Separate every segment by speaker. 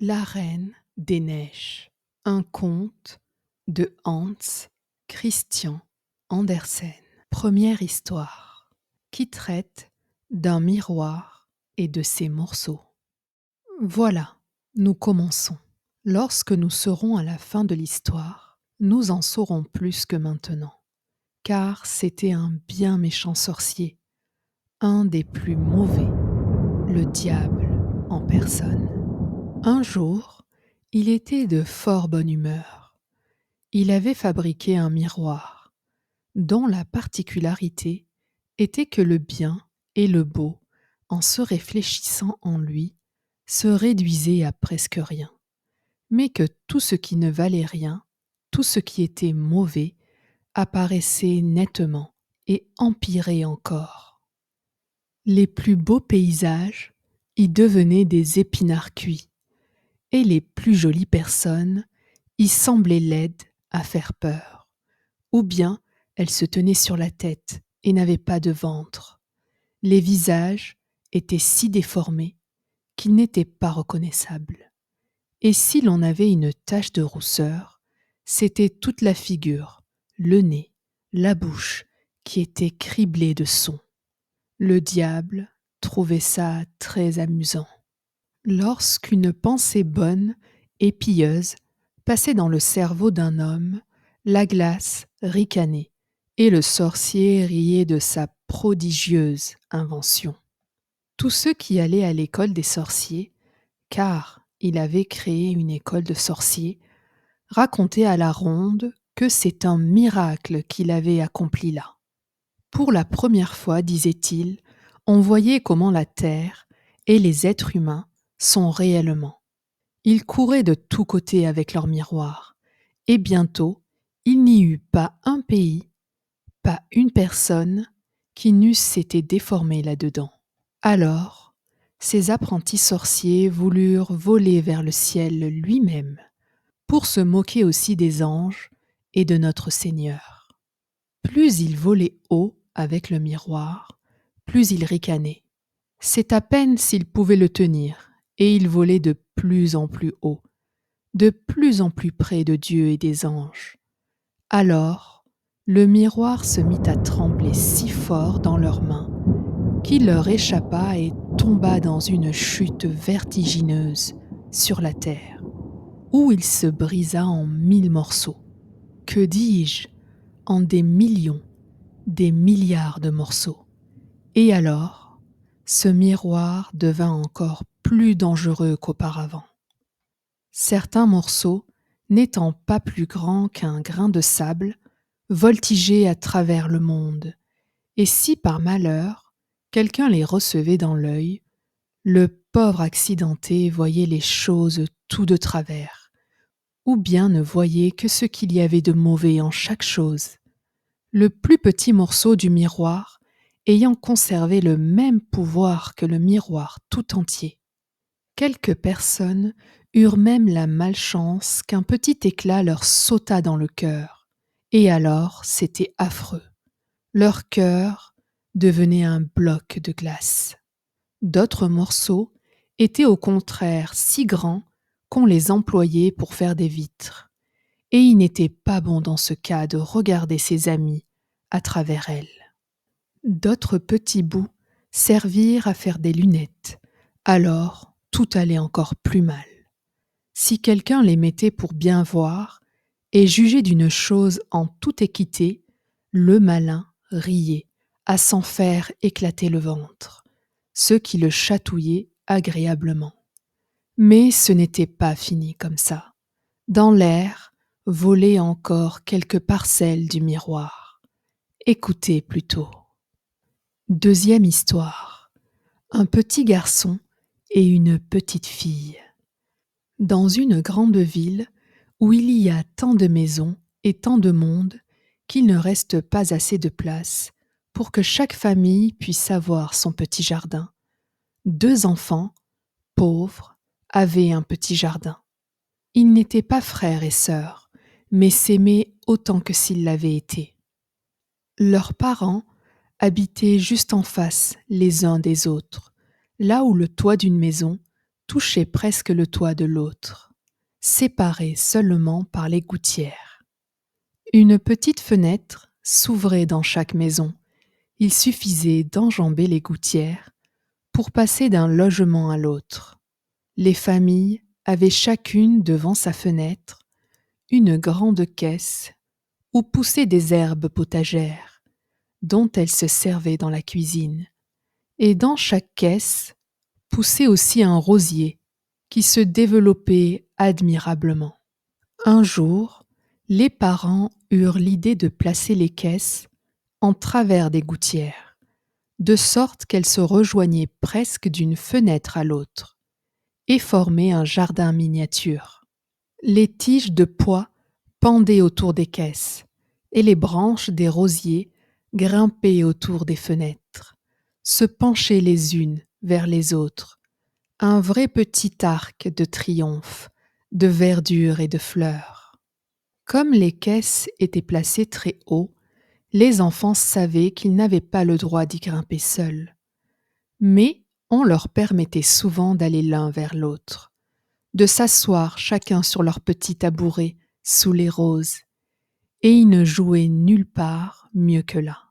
Speaker 1: La Reine des Neiges, un conte de Hans Christian Andersen. Première histoire, qui traite d'un miroir et de ses morceaux. Voilà, nous commençons. Lorsque nous serons à la fin de l'histoire, nous en saurons plus que maintenant, car c'était un bien méchant sorcier, un des plus mauvais, le diable en personne. Un jour, il était de fort bonne humeur. Il avait fabriqué un miroir, dont la particularité était que le bien et le beau, en se réfléchissant en lui, se réduisaient à presque rien, mais que tout ce qui ne valait rien, tout ce qui était mauvais, apparaissait nettement et empirait encore. Les plus beaux paysages y devenaient des épinards cuits, et les plus jolies personnes y semblaient laides à faire peur, ou bien elles se tenaient sur la tête et n'avaient pas de ventre. Les visages étaient si déformés qu'ils n'étaient pas reconnaissables. Et si l'on avait une tache de rousseur, c'était toute la figure, le nez, la bouche qui étaient criblés de sons. Le diable trouvait ça très amusant. Lorsqu'une pensée bonne et pieuse passait dans le cerveau d'un homme, la glace ricanait et le sorcier riait de sa prodigieuse invention. Tous ceux qui allaient à l'école des sorciers, car il avait créé une école de sorciers, racontaient à la ronde que c'est un miracle qu'il avait accompli là. Pour la première fois, disait-il, on voyait comment la terre et les êtres humains sont réellement. Ils couraient de tous côtés avec leurs miroirs, et bientôt, il n'y eut pas un pays, pas une personne qui n'eussent été déformés là-dedans. Alors, ces apprentis sorciers voulurent voler vers le ciel lui-même, pour se moquer aussi des anges et de notre Seigneur. Plus ils volaient haut avec le miroir, plus ils ricanaient. C'est à peine s'ils pouvaient le tenir, et ils volaient de plus en plus haut, de plus en plus près de Dieu et des anges. Alors, le miroir se mit à trembler si fort dans leurs mains qu'il leur échappa et tomba dans une chute vertigineuse sur la terre, où il se brisa en 1000 morceaux. Que dis-je, en des millions, des milliards de morceaux. Et alors, ce miroir devint encore plus dangereux qu'auparavant. Certains morceaux, n'étant pas plus grands qu'un grain de sable, voltigeaient à travers le monde, et si par malheur quelqu'un les recevait dans l'œil, le pauvre accidenté voyait les choses tout de travers, ou bien ne voyait que ce qu'il y avait de mauvais en chaque chose. Le plus petit morceau du miroir ayant conservé le même pouvoir que le miroir tout entier. Quelques personnes eurent même la malchance qu'un petit éclat leur sautât dans le cœur, et alors c'était affreux. Leur cœur devenait un bloc de glace. D'autres morceaux étaient au contraire si grands qu'on les employait pour faire des vitres, et il n'était pas bon dans ce cas de regarder ses amis à travers elles. D'autres petits bouts servirent à faire des lunettes, alors tout allait encore plus mal. Si quelqu'un les mettait pour bien voir et juger d'une chose en toute équité, le malin riait à s'en faire éclater le ventre, ce qui le chatouillait agréablement. Mais ce n'était pas fini comme ça. Dans l'air volaient encore quelques parcelles du miroir. Écoutez plutôt. Deuxième histoire. Un petit garçon et une petite fille. Dans une grande ville où il y a tant de maisons et tant de monde qu'il ne reste pas assez de place pour que chaque famille puisse avoir son petit jardin, 2 enfants, pauvres, avaient un petit jardin. Ils n'étaient pas frères et sœurs, mais s'aimaient autant que s'ils l'avaient été. Leurs parents habitaient juste en face les uns des autres, là où le toit d'une maison touchaient presque le toit de l'autre, séparés seulement par les gouttières. Une petite fenêtre s'ouvrait dans chaque maison. Il suffisait d'enjamber les gouttières pour passer d'un logement à l'autre. Les familles avaient chacune devant sa fenêtre une grande caisse où poussaient des herbes potagères, dont elles se servaient dans la cuisine. Et dans chaque caisse poussait aussi un rosier qui se développait admirablement. Un jour, les parents eurent l'idée de placer les caisses en travers des gouttières, de sorte qu'elles se rejoignaient presque d'une fenêtre à l'autre, et formaient un jardin miniature. Les tiges de pois pendaient autour des caisses, et les branches des rosiers grimpaient autour des fenêtres, se penchaient les unes vers les autres, un vrai petit arc de triomphe, de verdure et de fleurs. Comme les caisses étaient placées très haut, les enfants savaient qu'ils n'avaient pas le droit d'y grimper seuls. Mais on leur permettait souvent d'aller l'un vers l'autre, de s'asseoir chacun sur leur petit tabouret sous les roses, et ils ne jouaient nulle part mieux que là.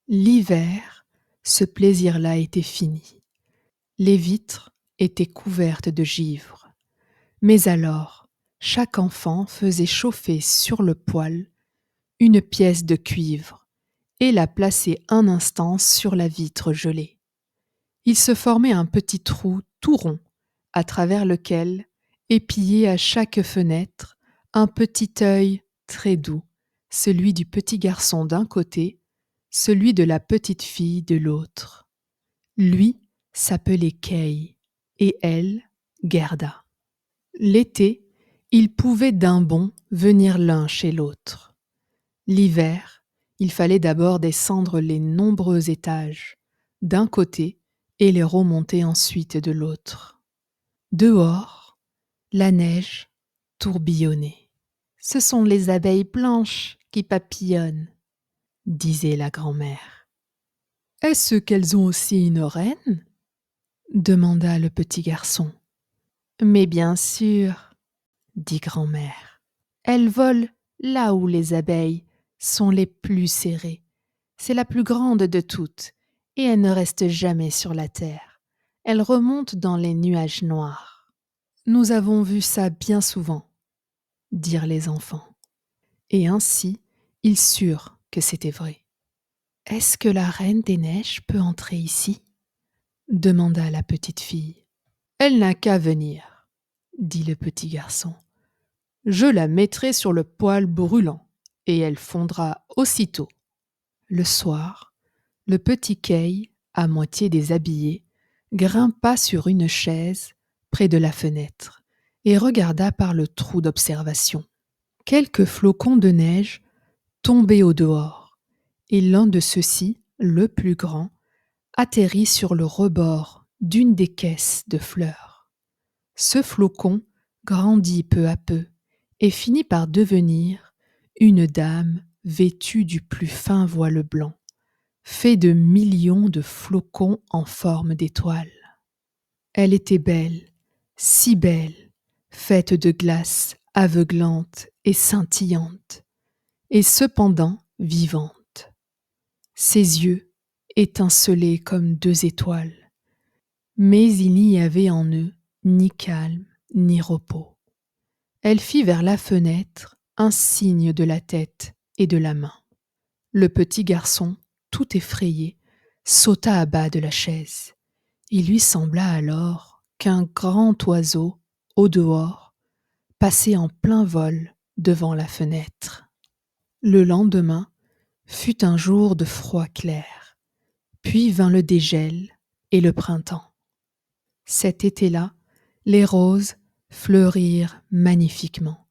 Speaker 1: L'hiver, ce plaisir-là était fini. Les vitres étaient couvertes de givre. Mais alors, chaque enfant faisait chauffer sur le poêle une pièce de cuivre et la plaçait un instant sur la vitre gelée. Il se formait un petit trou tout rond, à travers lequel épillait à chaque fenêtre un petit œil très doux, celui du petit garçon d'un côté, celui de la petite fille de l'autre. Lui s'appelait Kay et elle, Gerda. L'été, ils pouvaient d'un bond venir l'un chez l'autre. L'hiver, il fallait d'abord descendre les nombreux étages d'un côté et les remonter ensuite de l'autre. Dehors, la neige tourbillonnait. « Ce sont les abeilles blanches qui papillonnent », disait la grand-mère. « Est-ce qu'elles ont aussi une reine ?» demanda le petit garçon. « Mais bien sûr, » dit grand-mère. « Elles volent là où les abeilles sont les plus serrées. C'est la plus grande de toutes, et elle ne reste jamais sur la terre. Elle remonte dans les nuages noirs. »« Nous avons vu ça bien souvent, » dirent les enfants. Et ainsi, ils surent que c'était vrai. « Est-ce que la reine des neiges peut entrer ici ?» demanda la petite fille. « Elle n'a qu'à venir, » dit le petit garçon. « Je la mettrai sur le poêle brûlant, et elle fondra aussitôt. » Le soir, le petit Kay, à moitié déshabillé, grimpa sur une chaise près de la fenêtre et regarda par le trou d'observation. Quelques flocons de neige tombaient au dehors, et l'un de ceux-ci, le plus grand, atterrit sur le rebord d'une des caisses de fleurs. Ce flocon grandit peu à peu et finit par devenir une dame vêtue du plus fin voile blanc, fait de millions de flocons en forme d'étoiles. Elle était belle, si belle, faite de glace aveuglante et scintillante, et cependant vivante. Ses yeux étincelaient comme deux étoiles, mais il n'y avait en eux ni calme ni repos. Elle fit vers la fenêtre un signe de la tête et de la main. Le petit garçon, tout effrayé, sauta à bas de la chaise. Il lui sembla alors qu'un grand oiseau, au dehors, passait en plein vol devant la fenêtre. Le lendemain fut un jour de froid clair, puis vint le dégel et le printemps. Cet été-là, les roses fleurirent magnifiquement.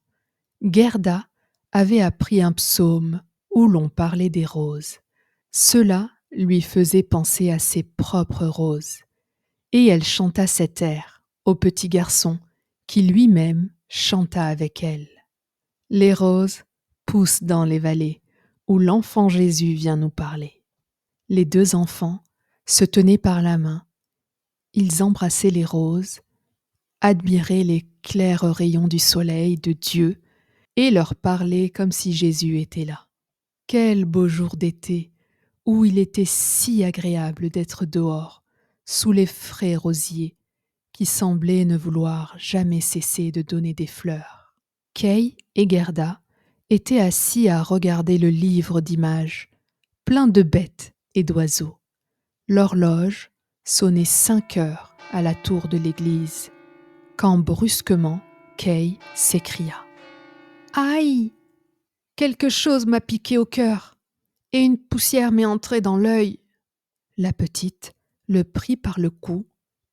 Speaker 1: Gerda avait appris un psaume où l'on parlait des roses. Cela lui faisait penser à ses propres roses, et elle chanta cet air au petit garçon qui lui-même chanta avec elle. Les roses poussent dans les vallées où l'enfant Jésus vient nous parler. Les deux enfants se tenaient par la main, ils embrassaient les roses admirer les clairs rayons du soleil de Dieu et leur parler comme si Jésus était là. Quel beau jour d'été où il était si agréable d'être dehors, sous les frais rosiers qui semblaient ne vouloir jamais cesser de donner des fleurs. Kay et Gerda étaient assis à regarder le livre d'images, plein de bêtes et d'oiseaux. L'horloge sonnait 5 heures à la tour de l'église, quand brusquement Kay s'écria. « Aïe ! Quelque chose m'a piqué au cœur, et une poussière m'est entrée dans l'œil. » La petite le prit par le cou,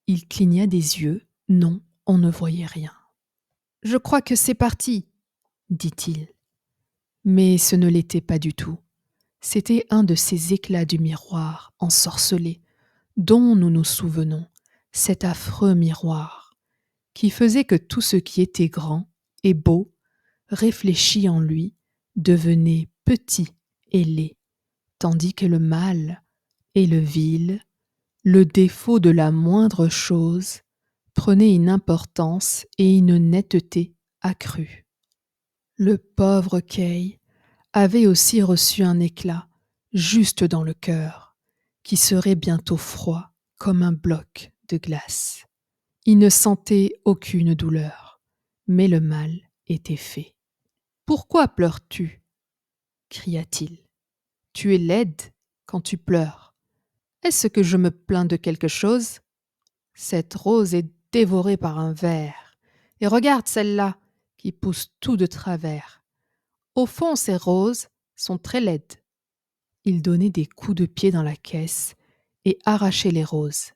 Speaker 1: il cligna des yeux, non, on ne voyait rien. « Je crois que c'est parti, » dit-il. Mais ce ne l'était pas du tout. C'était un de ces éclats du miroir ensorcelé, dont nous nous souvenons, cet affreux miroir, qui faisait que tout ce qui était grand et beau, réfléchi en lui, devenait petit et laid, tandis que le mal et le vil, le défaut de la moindre chose, prenait une importance et une netteté accrues. Le pauvre Kay avait aussi reçu un éclat, juste dans le cœur, qui serait bientôt froid comme un bloc de glace. Il ne sentait aucune douleur, mais le mal était fait. « Pourquoi pleures-tu » cria-t-il. « Tu es laide quand tu pleures. Est-ce que je me plains de quelque chose ? Cette rose est dévorée par un ver, et regarde celle-là qui pousse tout de travers. Au fond, ces roses sont très laides. » Il donnait des coups de pied dans la caisse et arrachait les roses.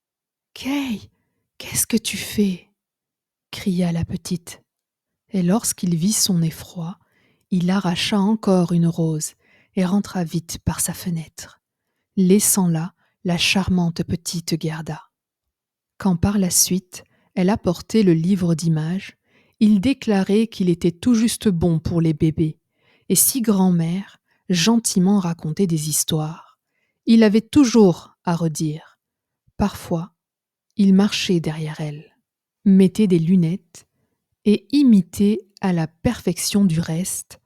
Speaker 1: « Kay, qu'est-ce que tu fais » cria la petite. Et lorsqu'il vit son effroi, il arracha encore une rose et rentra vite par sa fenêtre, laissant là la charmante petite Gerda. Quand par la suite elle apportait le livre d'images, il déclarait qu'il était tout juste bon pour les bébés, et si grand-mère gentiment racontait des histoires, il avait toujours à redire. Parfois, il marchait derrière elle, mettait des lunettes et imitait à la perfection du reste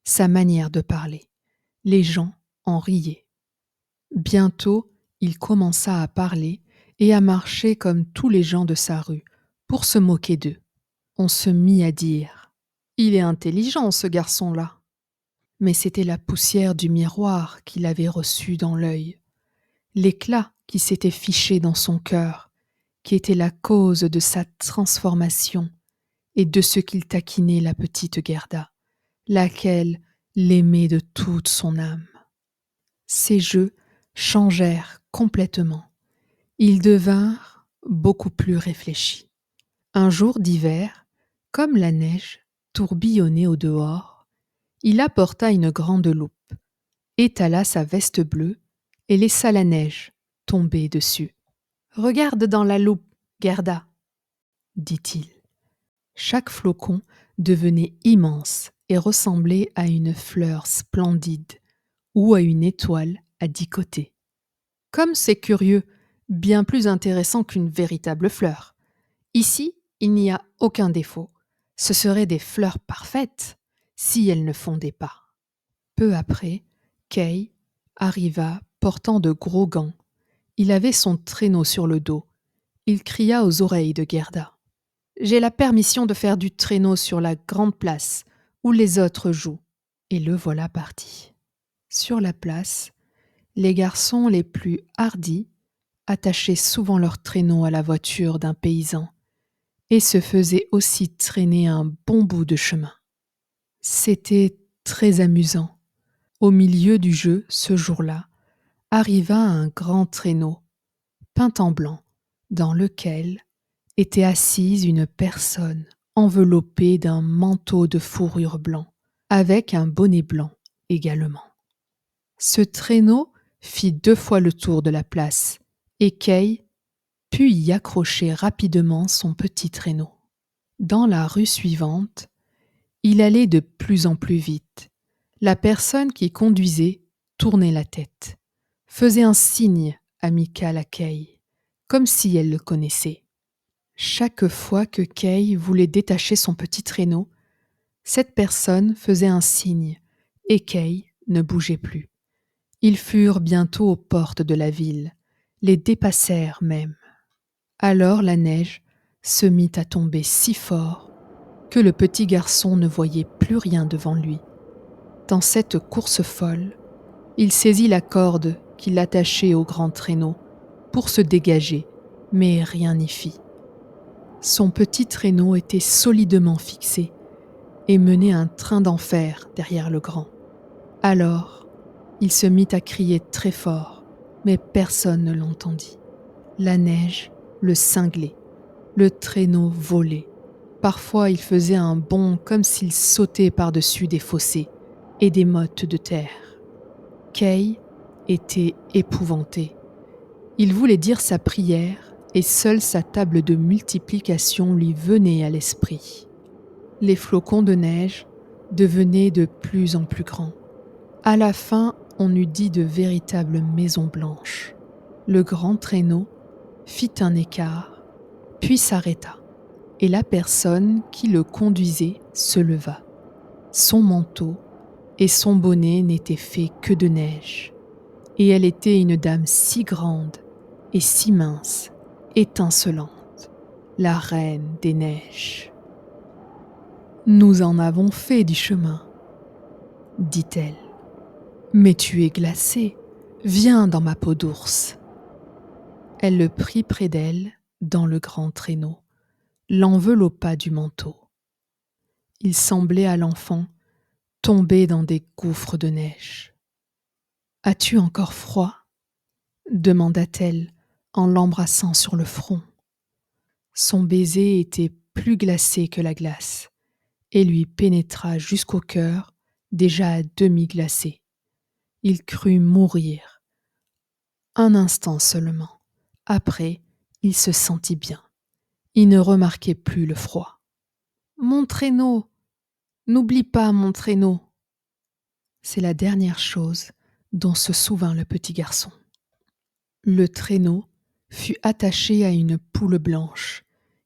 Speaker 1: sa manière de parler. Les gens en riaient. Bientôt, il commença à parler et à marcher comme tous les gens de sa rue, pour se moquer d'eux. On se mit à dire « Il est intelligent, ce garçon-là !» Mais c'était la poussière du miroir qu'il avait reçue dans l'œil, l'éclat qui s'était fiché dans son cœur, qui était la cause de sa transformation et de ce qu'il taquinait la petite Gerda, laquelle l'aimait de toute son âme. Ces jeux changèrent complètement. Ils devinrent beaucoup plus réfléchis. Un jour d'hiver, comme la neige tourbillonnait au dehors, il apporta une grande loupe, étala sa veste bleue et laissa la neige tomber dessus. « Regarde dans la loupe, Gerda, » dit-il. Chaque flocon devenait immense et ressemblait à une fleur splendide ou à une étoile à 10 côtés. « Comme c'est curieux, bien plus intéressant qu'une véritable fleur. Ici, il n'y a aucun défaut. Ce seraient des fleurs parfaites si elles ne fondaient pas. » Peu après, Kay arriva portant de gros gants. Il avait son traîneau sur le dos. Il cria aux oreilles de Gerda. « J'ai la permission de faire du traîneau sur la grande place où les autres jouent. » Et le voilà parti. Sur la place, les garçons les plus hardis attachaient souvent leur traîneau à la voiture d'un paysan et se faisaient aussi traîner un bon bout de chemin. C'était très amusant. Au milieu du jeu, ce jour-là, arriva un grand traîneau, peint en blanc, dans lequel était assise une personne enveloppée d'un manteau de fourrure blanc, avec un bonnet blanc également. Ce traîneau fit 2 fois le tour de la place, et Kay put y accrocher rapidement son petit traîneau. Dans la rue suivante, il allait de plus en plus vite. La personne qui conduisait tournait la tête, faisait un signe amical à Kay, comme si elle le connaissait. Chaque fois que Kay voulait détacher son petit traîneau, cette personne faisait un signe et Kay ne bougeait plus. Ils furent bientôt aux portes de la ville, les dépassèrent même. Alors la neige se mit à tomber si fort que le petit garçon ne voyait plus rien devant lui. Dans cette course folle, il saisit la corde qui l'attachait au grand traîneau pour se dégager, mais rien n'y fit. Son petit traîneau était solidement fixé et menait un train d'enfer derrière le grand. Alors, il se mit à crier très fort, mais personne ne l'entendit. La neige le cinglait, le traîneau volait. Parfois, il faisait un bond comme s'il sautait par-dessus des fossés et des mottes de terre. Kay était épouvanté. Il voulait dire sa prière et seule sa table de multiplication lui venait à l'esprit. Les flocons de neige devenaient de plus en plus grands. À la fin, on eût dit de véritables maisons blanches. Le grand traîneau fit un écart, puis s'arrêta, et la personne qui le conduisait se leva. Son manteau et son bonnet n'étaient faits que de neige, et elle était une dame si grande et si mince, étincelante, la reine des neiges. « Nous en avons fait du chemin, dit-elle. Mais tu es glacé, viens dans ma peau d'ours. » Elle le prit près d'elle, dans le grand traîneau, l'enveloppa du manteau. Il semblait à l'enfant tomber dans des gouffres de neige. « As-tu encore froid ?» demanda-t-elle en l'embrassant sur le front. Son baiser était plus glacé que la glace et lui pénétra jusqu'au cœur, déjà à demi glacé. Il crut mourir. Un instant seulement. Après, il se sentit bien. Il ne remarquait plus le froid. « Mon traîneau! N'oublie pas mon traîneau !» C'est la dernière chose dont se souvint le petit garçon. Le traîneau fut attaché à une poule blanche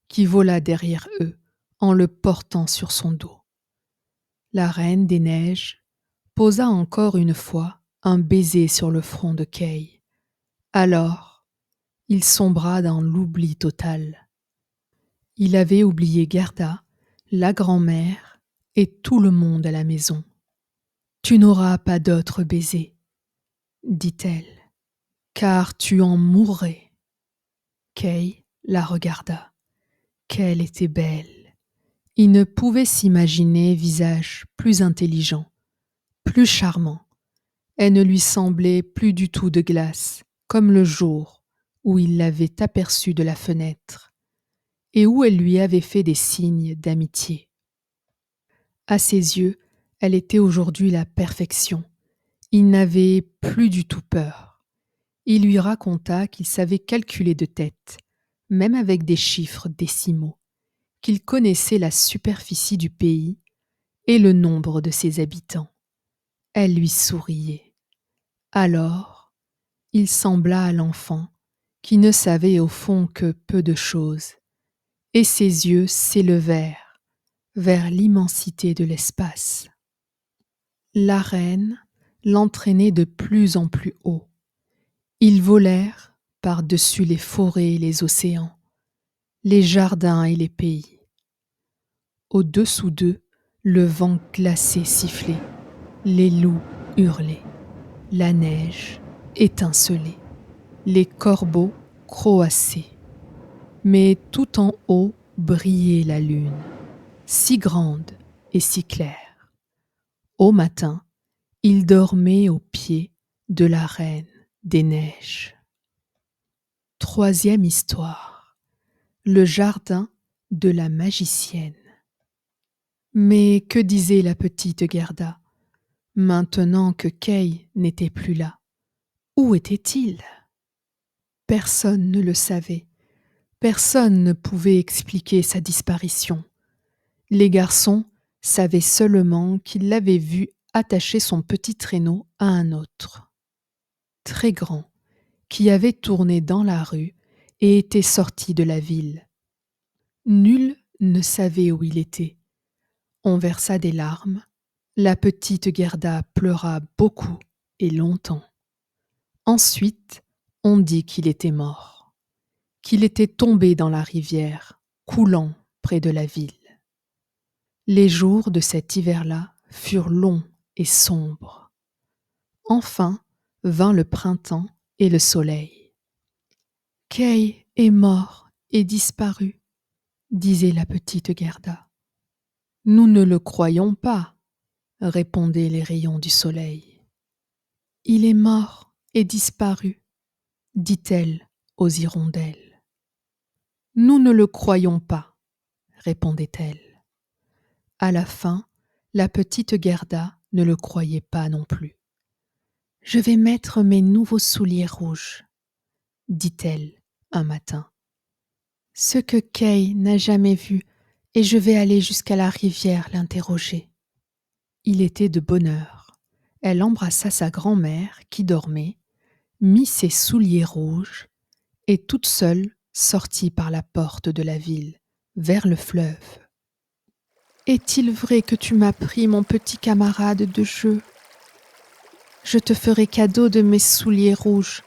Speaker 1: qui vola derrière eux en le portant sur son dos. La reine des neiges posa encore une fois un baiser sur le front de Kay. Alors, il sombra dans l'oubli total. Il avait oublié Gerda, la grand-mère et tout le monde à la maison. « Tu n'auras pas d'autre baiser, dit-elle, car tu en mourrais. » Kay la regarda. Qu'elle était belle. Il ne pouvait s'imaginer visage plus intelligent, plus charmant. Elle ne lui semblait plus du tout de glace, comme le jour où il l'avait aperçue de la fenêtre, et où elle lui avait fait des signes d'amitié. À ses yeux, elle était aujourd'hui la perfection. Il n'avait plus du tout peur. Il lui raconta qu'il savait calculer de tête, même avec des chiffres décimaux, qu'il connaissait la superficie du pays et le nombre de ses habitants. Elle lui souriait. Alors, il sembla à l'enfant qui ne savait au fond que peu de choses, et ses yeux s'élevèrent vers l'immensité de l'espace. La reine l'entraînait de plus en plus haut. Ils volèrent par-dessus les forêts et les océans, les jardins et les pays. Au-dessous d'eux, le vent glacé sifflait, les loups hurlaient, la neige étincelait, les corbeaux croassaient. Mais tout en haut brillait la lune, si grande et si claire. Au matin, il dormait aux pieds de la reine des neiges. Troisième histoire. Le jardin de la magicienne. Mais que disait la petite Gerda, maintenant que Kay n'était plus là? Où était-il? Personne ne le savait. Personne ne pouvait expliquer sa disparition. Les garçons savaient seulement qu'ils l'avaient vu attacher son petit traîneau à un autre, très grand, qui avait tourné dans la rue et était sorti de la ville. Nul ne savait où il était. On versa des larmes. La petite Gerda pleura beaucoup et longtemps. Ensuite, on dit qu'il était mort, qu'il était tombé dans la rivière, coulant près de la ville. Les jours de cet hiver-là furent longs et sombres. Enfin vint le printemps et le soleil. « Kay est mort et disparu », disait la petite Gerda. « Nous ne le croyons pas », répondaient les rayons du soleil. « Il est mort et disparu », dit-elle aux hirondelles. « Nous ne le croyons pas », répondait-elle. À la fin, la petite Gerda ne le croyait pas non plus. « Je vais mettre mes nouveaux souliers rouges », dit-elle un matin. « Ce que Kay n'a jamais vu, et je vais aller jusqu'à la rivière l'interroger. » Il était de bonne heure. Elle embrassa sa grand-mère qui dormait, mit ses souliers rouges et toute seule sortit par la porte de la ville, vers le fleuve. « Est-il vrai que tu m'as pris mon petit camarade de jeu ? Je te ferai cadeau de mes souliers rouges,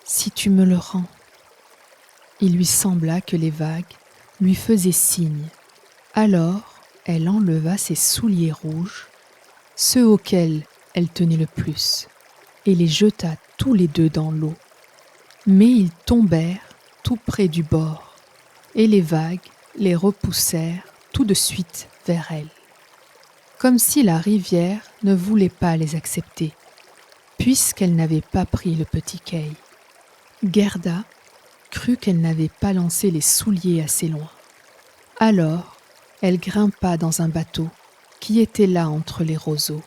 Speaker 1: si tu me le rends. » Il lui sembla que les vagues lui faisaient signe. Alors elle enleva ses souliers rouges, ceux auxquels elle tenait le plus, et les jeta tous les deux dans l'eau. Mais ils tombèrent tout près du bord, et les vagues les repoussèrent tout de suite vers elle, comme si la rivière ne voulait pas les accepter, puisqu'elle n'avait pas pris le petit Kay. Gerda crut qu'elle n'avait pas lancé les souliers assez loin. Alors, elle grimpa dans un bateau qui était là entre les roseaux.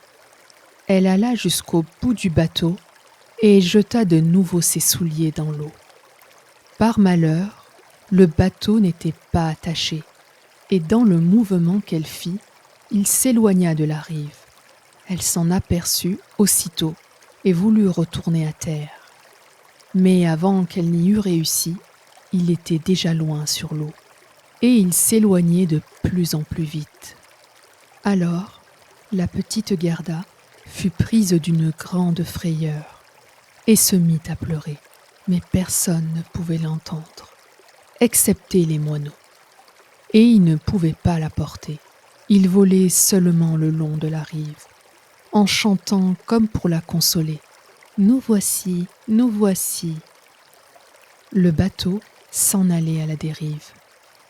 Speaker 1: Elle alla jusqu'au bout du bateau et jeta de nouveau ses souliers dans l'eau. Par malheur, le bateau n'était pas attaché, et dans le mouvement qu'elle fit, il s'éloigna de la rive. Elle s'en aperçut aussitôt et voulut retourner à terre. Mais avant qu'elle n'y eût réussi, il était déjà loin sur l'eau, et il s'éloignait de plus en plus vite. Alors, la petite Gerda fut prise d'une grande frayeur et se mit à pleurer, mais personne ne pouvait l'entendre, excepté les moineaux. Et ils ne pouvaient pas la porter. Ils volaient seulement le long de la rive, en chantant comme pour la consoler. « Nous voici, nous voici !» Le bateau s'en allait à la dérive.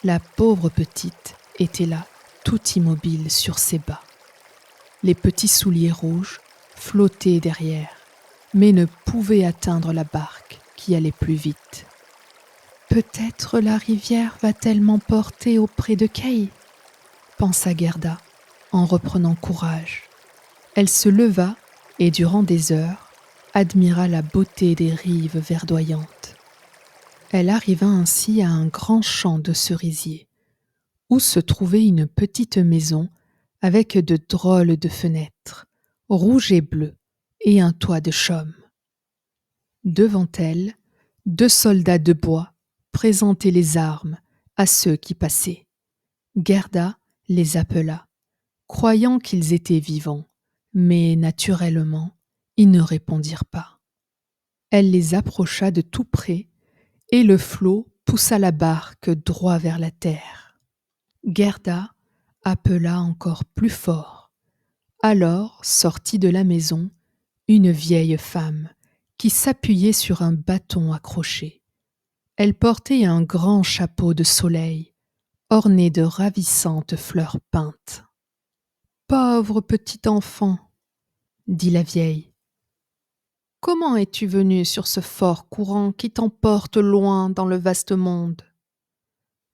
Speaker 1: La pauvre petite était là, tout immobile sur ses bas. Les petits souliers rouges flottaient derrière, mais ne pouvaient atteindre la barque qui allait plus vite. « Peut-être la rivière va-t-elle m'emporter auprès de Kay ?» pensa Gerda, en reprenant courage. Elle se leva et durant des heures admira la beauté des rives verdoyantes. Elle arriva ainsi à un grand champ de cerisiers, où se trouvait une petite maison avec de drôles de fenêtres, rouges et bleues, et un toit de chaume. Devant elle, 2 soldats de bois présentaient les armes à ceux qui passaient. Gerda les appela, croyant qu'ils étaient vivants, mais naturellement, ils ne répondirent pas. Elle les approcha de tout près, et le flot poussa la barque droit vers la terre. Gerda appela encore plus fort. Alors sortit de la maison une vieille femme qui s'appuyait sur un bâton accroché. Elle portait un grand chapeau de soleil, orné de ravissantes fleurs peintes. « Pauvre petit enfant !» dit la vieille. « Comment es-tu venue sur ce fort courant qui t'emporte loin dans le vaste monde ?»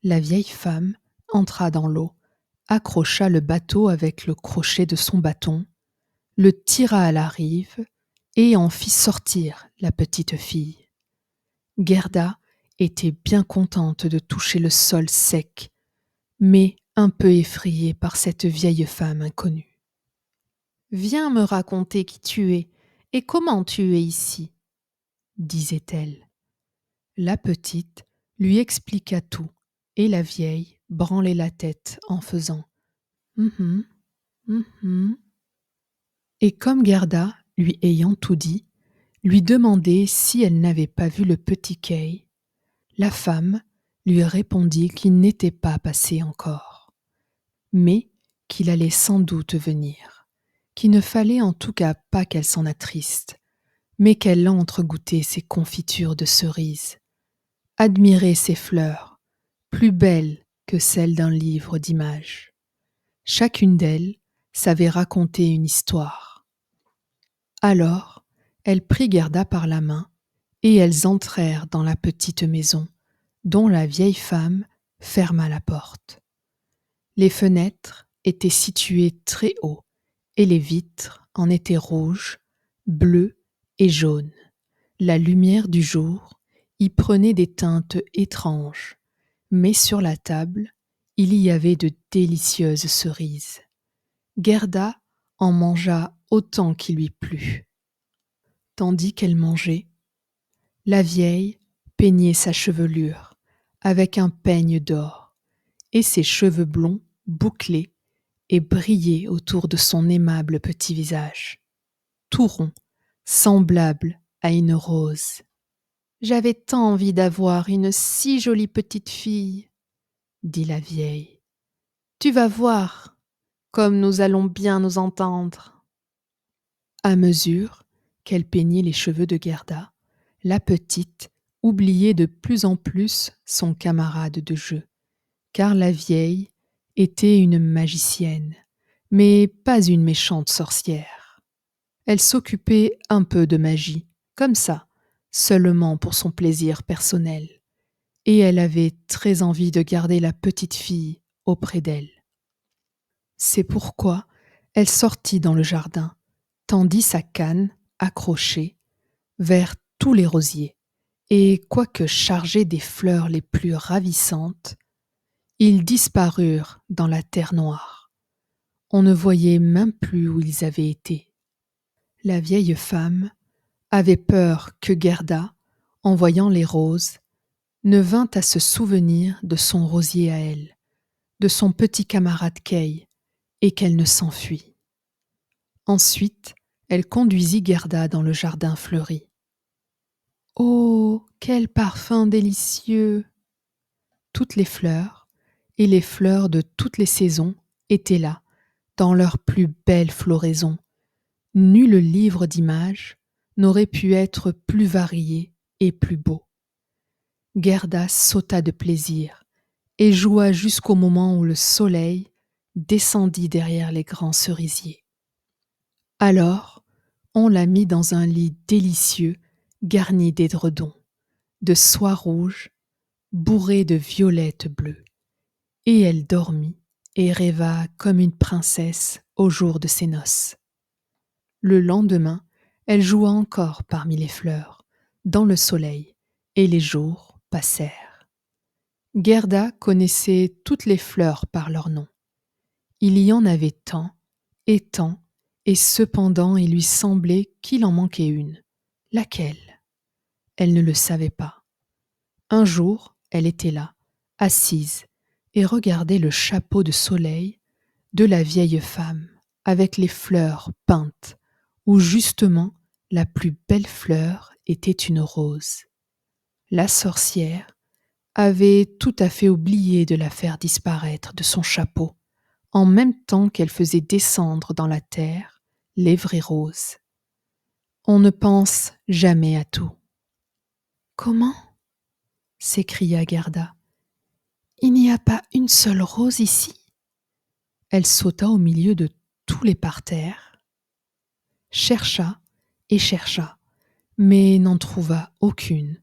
Speaker 1: La vieille femme entra dans l'eau, accrocha le bateau avec le crochet de son bâton, le tira à la rive et en fit sortir la petite fille. Gerda était bien contente de toucher le sol sec, mais un peu effrayée par cette vieille femme inconnue. « Viens me raconter qui tu es et comment tu es ici, » disait-elle. La petite lui expliqua tout, et la vieille branler la tête en faisant Mhm, mhm. Et comme Gerda, lui ayant tout dit, lui demandait si elle n'avait pas vu le petit Kay, la femme lui répondit qu'il n'était pas passé encore, mais qu'il allait sans doute venir, qu'il ne fallait en tout cas pas qu'elle s'en attriste, mais qu'elle entre goûter ses confitures de cerises, admirer ses fleurs, plus belles que celles d'un livre d'images. Chacune d'elles savait raconter une histoire. Alors, elle prit Gerda par la main, et elles entrèrent dans la petite maison, dont la vieille femme ferma la porte. Les fenêtres étaient situées très haut, et les vitres en étaient rouges, bleues et jaunes. La lumière du jour y prenait des teintes étranges, mais sur la table, il y avait de délicieuses cerises. Gerda en mangea autant qu'il lui plut. Tandis qu'elle mangeait, la vieille peignait sa chevelure avec un peigne d'or, et ses cheveux blonds bouclés et brillaient autour de son aimable petit visage, tout rond, semblable à une rose. J'avais tant envie d'avoir une si jolie petite fille, dit la vieille. Tu vas voir comme nous allons bien nous entendre. À mesure qu'elle peignait les cheveux de Gerda, la petite oubliait de plus en plus son camarade de jeu, car la vieille était une magicienne, mais pas une méchante sorcière. Elle s'occupait un peu de magie, comme ça, seulement pour son plaisir personnel, et elle avait très envie de garder la petite fille auprès d'elle. C'est pourquoi elle sortit dans le jardin, tendit sa canne accrochée vers tous les rosiers, et quoique chargés des fleurs les plus ravissantes, ils disparurent dans la terre noire. On ne voyait même plus où ils avaient été. La vieille femme avait peur que Gerda, en voyant les roses, ne vînt à se souvenir de son rosier à elle, de son petit camarade Kay, et qu'elle ne s'enfuit. Ensuite, elle conduisit Gerda dans le jardin fleuri. Oh, quel parfum délicieux! Toutes les fleurs, et les fleurs de toutes les saisons, étaient là, dans leur plus belle floraison. Nul livre d'images n'aurait pu être plus varié et plus beau. Gerda sauta de plaisir et joua jusqu'au moment où le soleil descendit derrière les grands cerisiers. Alors, on la mit dans un lit délicieux garni d'édredons, de soie rouge, bourré de violettes bleues, et elle dormit et rêva comme une princesse au jour de ses noces. Le lendemain, elle joua encore parmi les fleurs, dans le soleil, et les jours passèrent. Gerda connaissait toutes les fleurs par leur nom. Il y en avait tant, et cependant il lui semblait qu'il en manquait une. Laquelle? Elle ne le savait pas. Un jour, elle était là, assise, et regardait le chapeau de soleil de la vieille femme, avec les fleurs peintes, où justement la plus belle fleur était une rose. La sorcière avait tout à fait oublié de la faire disparaître de son chapeau, en même temps qu'elle faisait descendre dans la terre les vraies roses. On ne pense jamais à tout. Comment? S'écria Gerda. Il n'y a pas une seule rose ici? Elle sauta au milieu de tous les parterres, chercha et chercha, mais n'en trouva aucune.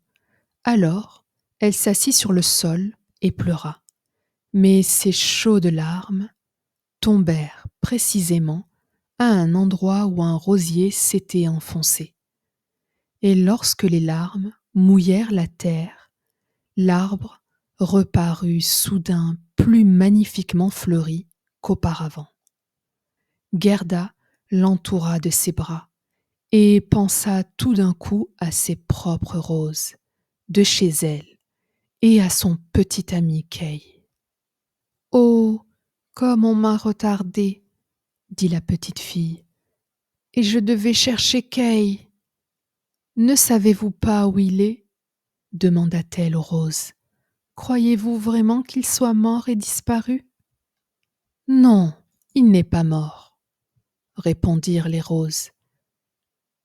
Speaker 1: Alors, elle s'assit sur le sol et pleura. Mais ses chaudes larmes tombèrent précisément à un endroit où un rosier s'était enfoncé. Et lorsque les larmes mouillèrent la terre, l'arbre reparut soudain plus magnifiquement fleuri qu'auparavant. Gerda l'entoura de ses bras et pensa tout d'un coup à ses propres roses, de chez elle, et à son petit ami Kay. Oh, comme on m'a retardée, dit la petite fille, et je devais chercher Kay. Ne savez-vous pas où il est? Demanda-t-elle aux roses. Croyez-vous vraiment qu'il soit mort et disparu? Non, il n'est pas mort, répondirent les roses.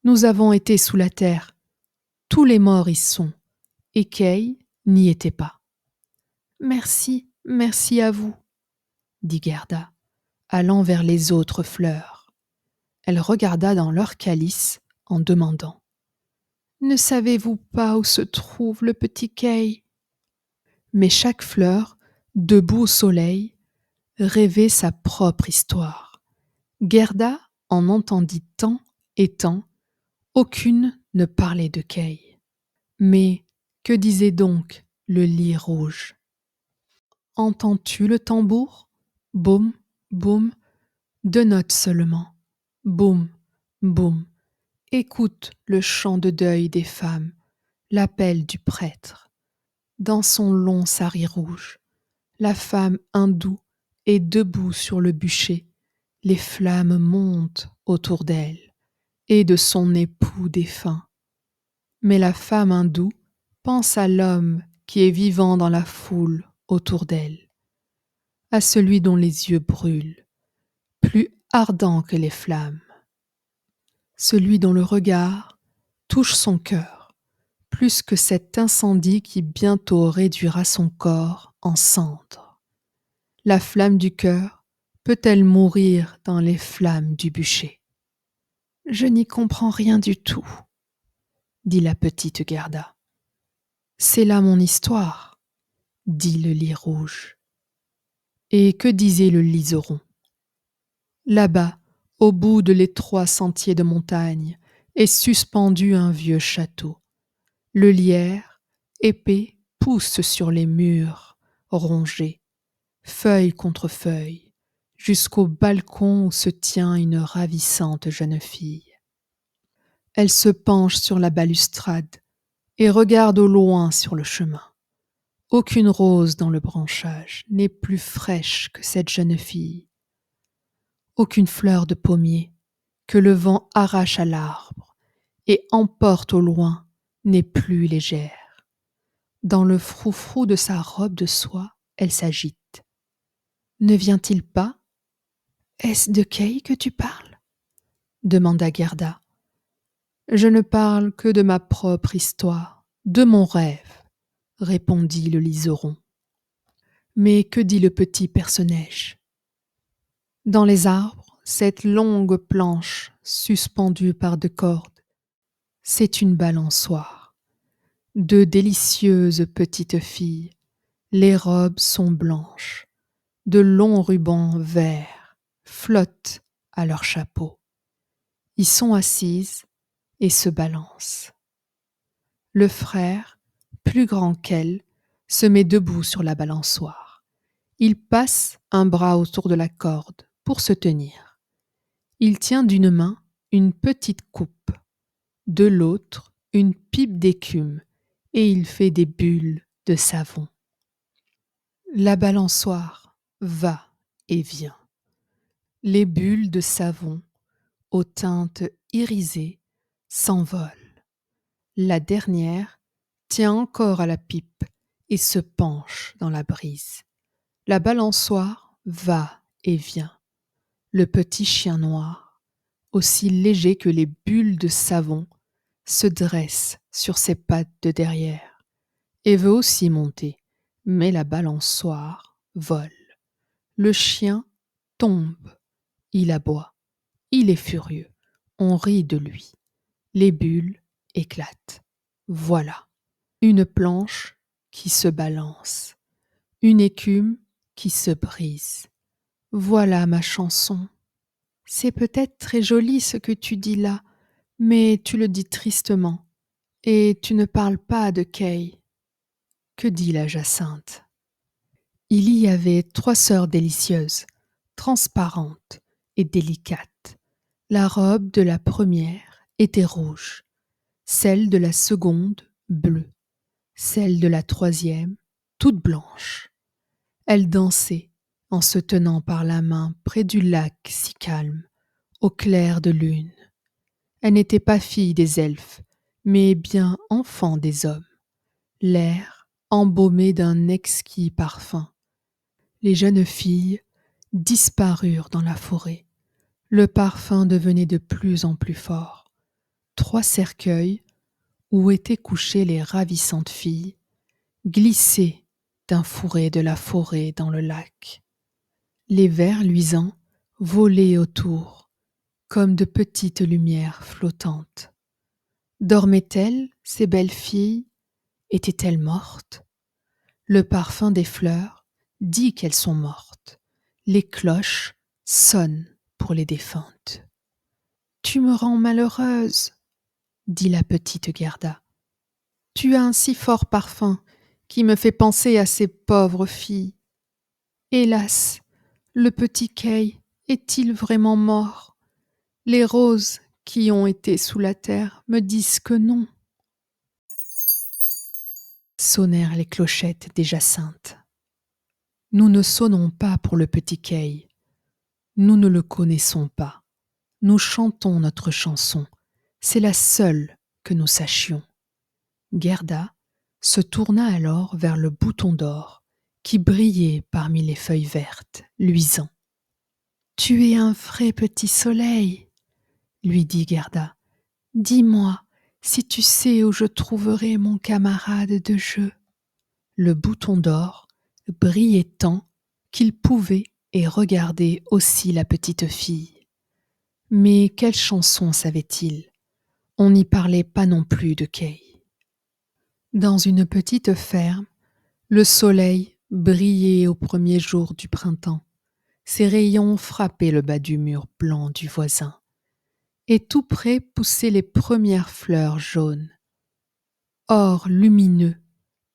Speaker 1: Nous avons été sous la terre, tous les morts y sont, et Kay n'y était pas. Merci, merci à vous, dit Gerda, allant vers les autres fleurs. Elle regarda dans leur calice en demandant: Ne savez-vous pas où se trouve le petit Kay? Mais chaque fleur, debout au soleil, rêvait sa propre histoire. Gerda en entendit tant et tant, aucune ne parlait de Kay. Mais que disait donc le lis rouge? Entends-tu le tambour? Boum, boum, 2 notes seulement. Boum, boum. Écoute le chant de deuil des femmes, l'appel du prêtre. Dans son long sari rouge, la femme hindoue est debout sur le bûcher. Les flammes montent autour d'elle et de son époux défunt. Mais la femme hindoue pense à l'homme qui est vivant dans la foule autour d'elle, à celui dont les yeux brûlent, plus ardents que les flammes, celui dont le regard touche son cœur, plus que cet incendie qui bientôt réduira son corps en cendres. La flamme du cœur peut-elle mourir dans les flammes du bûcher? Je n'y comprends rien du tout, dit la petite Gerda. C'est là mon histoire, dit le lis rouge. Et que disait le liseron? Là-bas, au bout de l'étroit sentier de montagne, est suspendu un vieux château. Le lierre, épais, pousse sur les murs, rongés, feuille contre feuille, jusqu'au balcon où se tient une ravissante jeune fille. Elle se penche sur la balustrade et regarde au loin sur le chemin. Aucune rose dans le branchage n'est plus fraîche que cette jeune fille. Aucune fleur de pommier que le vent arrache à l'arbre et emporte au loin n'est plus légère. Dans le froufrou de sa robe de soie, elle s'agite. Ne vient-il pas? Est-ce de Kay que tu parles? Demanda Gerda. Je ne parle que de ma propre histoire, de mon rêve, répondit le liseron. Mais que dit le petit Perce-Neige? Dans les arbres, cette longue planche suspendue par 2 cordes, c'est une balançoire. 2 délicieuses petites filles, les robes sont blanches, de longs rubans verts flottent à leur chapeau. Y sont assises et se balancent. Le frère, plus grand qu'elle, se met debout sur la balançoire. Il passe un bras autour de la corde pour se tenir. Il tient d'une main une petite coupe, de l'autre une pipe d'écume, et il fait des bulles de savon. La balançoire va et vient. Les bulles de savon, aux teintes irisées, s'envolent. La dernière tient encore à la pipe et se penche dans la brise. La balançoire va et vient. Le petit chien noir, aussi léger que les bulles de savon, se dresse sur ses pattes de derrière et veut aussi monter, mais la balançoire vole. Le chien tombe, il aboie, il est furieux, on rit de lui. Les bulles éclatent. Voilà, une planche qui se balance, une écume qui se brise. Voilà ma chanson. C'est peut-être très joli ce que tu dis là, mais tu le dis tristement, et tu ne parles pas de Kay. Que dit la Jacinthe? Il y avait 3 sœurs délicieuses, transparentes et délicates. La robe de la première était rouge, celle de la seconde bleue, celle de la troisième toute blanche. Elles dansaient en se tenant par la main près du lac si calme, au clair de lune. Elle n'était pas fille des elfes, mais bien enfant des hommes, l'air embaumé d'un exquis parfum. Les jeunes filles disparurent dans la forêt. Le parfum devenait de plus en plus fort. 3 cercueils, où étaient couchées les ravissantes filles, glissaient d'un fourré de la forêt dans le lac. Les vers luisants volaient autour, comme de petites lumières flottantes. Dormaient-elles, ces belles filles? Étaient-elles mortes? Le parfum des fleurs dit qu'elles sont mortes. Les cloches sonnent pour les défuntes. « Tu me rends malheureuse, » dit la petite Gerda. « Tu as un si fort parfum qui me fait penser à ces pauvres filles. Hélas, le petit Kay est-il vraiment mort? Les roses qui ont été sous la terre me disent que non. » Sonnèrent les clochettes des jacinthes. Nous ne sonnons pas pour le petit Kay. Nous ne le connaissons pas. Nous chantons notre chanson. C'est la seule que nous sachions. Gerda se tourna alors vers le bouton d'or qui brillait parmi les feuilles vertes, luisant. « Tu es un vrai petit soleil, » lui dit Gerda. « Dis-moi si tu sais où je trouverai mon camarade de jeu. » Le bouton d'or brillait tant qu'il pouvait et regardait aussi la petite fille. Mais quelle chanson savait-il? On n'y parlait pas non plus de Kay. Dans une petite ferme, le soleil brillait au premier jour du printemps. Ses rayons frappaient le bas du mur blanc du voisin. Et tout près poussaient les premières fleurs jaunes, or lumineux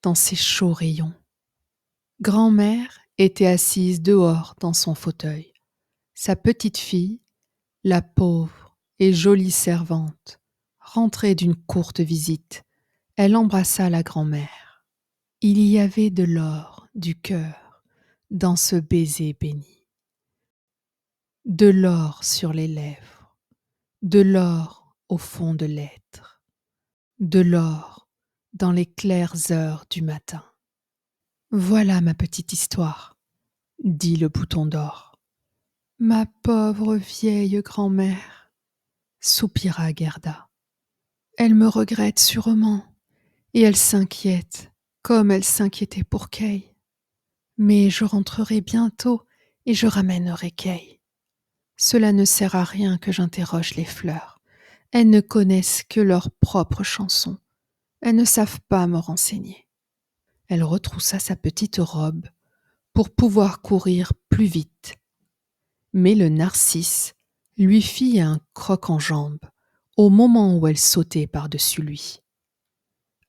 Speaker 1: dans ces chauds rayons. Grand-mère était assise dehors dans son fauteuil. Sa petite fille, la pauvre et jolie servante, rentrait d'une courte visite. Elle embrassa la grand-mère. Il y avait de l'or du cœur dans ce baiser béni. De l'or sur les lèvres, de l'or au fond de l'être, de l'or dans les claires heures du matin. Voilà ma petite histoire, dit le bouton d'or. Ma pauvre vieille grand-mère, soupira Gerda. Elle me regrette sûrement, et elle s'inquiète, comme elle s'inquiétait pour Kay. Mais je rentrerai bientôt et je ramènerai Kay. Cela ne sert à rien que j'interroge les fleurs. Elles ne connaissent que leurs propres chansons. Elles ne savent pas me renseigner. Elle retroussa sa petite robe pour pouvoir courir plus vite. Mais le narcisse lui fit un croc en jambe au moment où elle sautait par-dessus lui.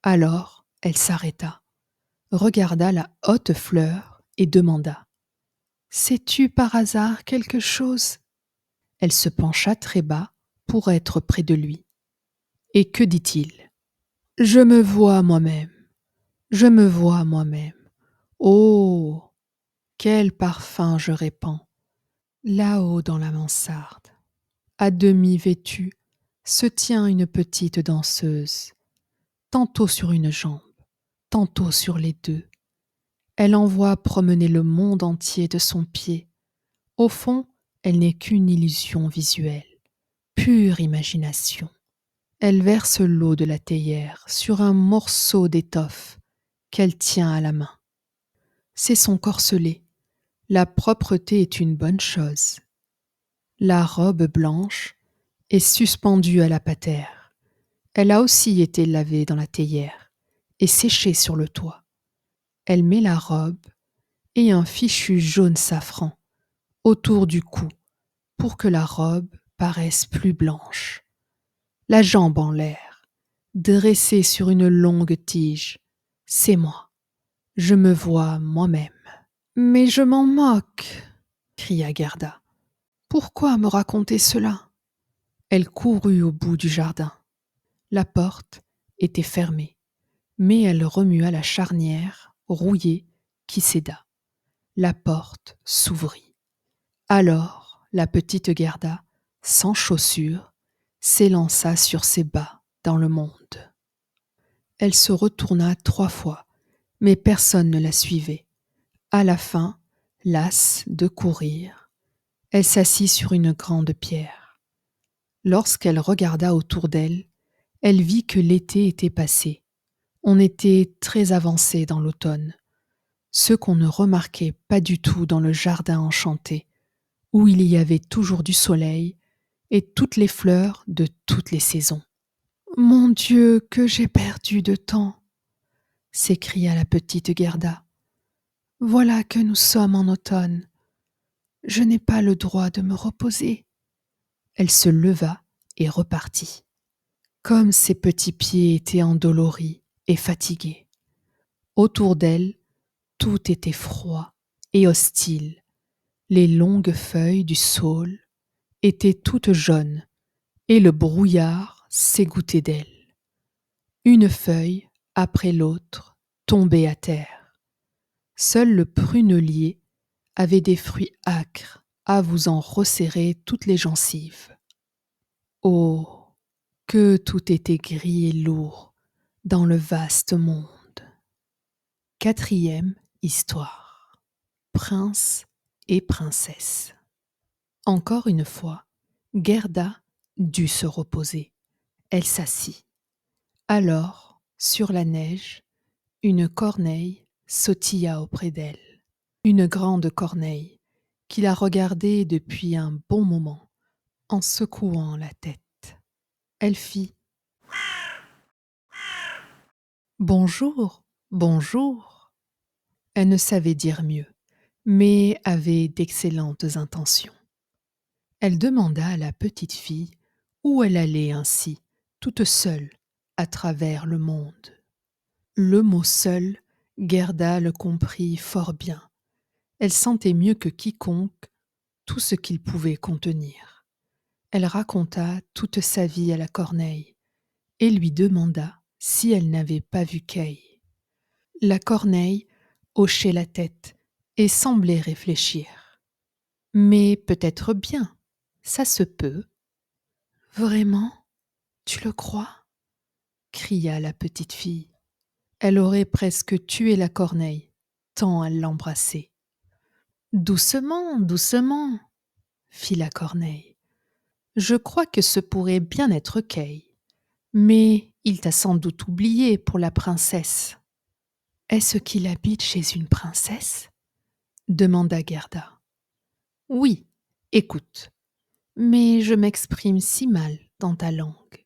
Speaker 1: Alors elle s'arrêta, regarda la haute fleur et demanda « Sais-tu par hasard quelque chose ?» Elle se pencha très bas pour être près de lui. Et que dit-il ? « Je me vois moi-même, je me vois moi-même. Oh, quel parfum je répands là-haut dans la mansarde. À demi vêtue, se tient une petite danseuse, tantôt sur une jambe, tantôt sur les deux. Elle envoie promener le monde entier de son pied. Au fond, elle n'est qu'une illusion visuelle, pure imagination. Elle verse l'eau de la théière sur un morceau d'étoffe qu'elle tient à la main. C'est son corselet. La propreté est une bonne chose. La robe blanche est suspendue à la patère. Elle a aussi été lavée dans la théière et séchée sur le toit. Elle met la robe et un fichu jaune safran autour du cou pour que la robe paraisse plus blanche. La jambe en l'air, dressée sur une longue tige, c'est moi. Je me vois moi-même. « Mais je m'en moque !» cria Gerda. « Pourquoi me raconter cela ?» Elle courut au bout du jardin. La porte était fermée, mais elle remua la charnière rouillée qui céda. la porte s'ouvrit. Alors la petite Gerda, sans chaussures, s'élança sur ses pas dans le monde. Elle se retourna 3 fois, mais personne ne la suivait. À la fin, lasse de courir, elle s'assit sur une grande pierre. Lorsqu'elle regarda autour d'elle, elle vit que l'été était passé. On était très avancé dans l'automne, ce qu'on ne remarquait pas du tout dans le jardin enchanté, où il y avait toujours du soleil et toutes les fleurs de toutes les saisons. « Mon Dieu, que j'ai perdu de temps !» s'écria la petite Gerda. « Voilà que nous sommes en automne. Je n'ai pas le droit de me reposer. » Elle se leva et repartit. Comme ses petits pieds étaient endoloris et fatigués. Autour d'elle, tout était froid et hostile. Les longues feuilles du saule étaient toutes jaunes et le brouillard s'égouttait d'elle. Une feuille après l'autre tombait à terre. Seul le prunelier avait des fruits âcres à vous en resserrer toutes les gencives. Oh, que tout était gris et lourd dans le vaste monde. 4e histoire. Prince et princesse. Encore une fois, Gerda dut se reposer. Elle s'assit. Alors, sur la neige, une corneille sautilla auprès d'elle. Une grande corneille qui la regardait depuis un bon moment en secouant la tête. Elle fit « Bonjour, bonjour !» Elle ne savait dire mieux, mais avait d'excellentes intentions. Elle demanda à la petite fille où elle allait ainsi, toute seule, à travers le monde. Le mot « seul », Gerda le comprit fort bien. Elle sentait mieux que quiconque tout ce qu'il pouvait contenir. Elle raconta toute sa vie à la corneille et lui demanda si elle n'avait pas vu Kay. La corneille hochait la tête et semblait réfléchir. « Mais peut-être bien, ça se peut. »« Vraiment, tu le crois ?» cria la petite fille. Elle aurait presque tué la corneille, tant elle l'embrassait. « Doucement, doucement, » fit la corneille. « Je crois que ce pourrait bien être Kay, mais il t'a sans doute oublié pour la princesse. »« Est-ce qu'il habite chez une princesse ?» demanda Gerda. « Oui, écoute, mais je m'exprime si mal dans ta langue.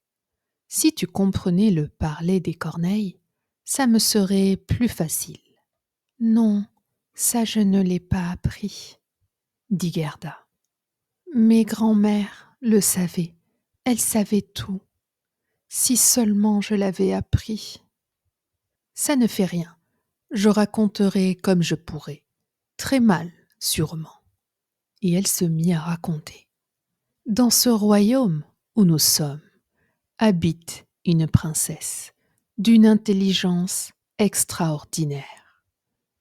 Speaker 1: Si tu comprenais le parler des corneilles, ça me serait plus facile. »« Non, ça je ne l'ai pas appris, » dit Gerda. « Mes grands-mères le savaient, elles savaient tout. Si seulement je l'avais appris. »« Ça ne fait rien, je raconterai comme je pourrai, très mal sûrement. » Et elle se mit à raconter. « Dans ce royaume où nous sommes, habite une princesse d'une intelligence extraordinaire.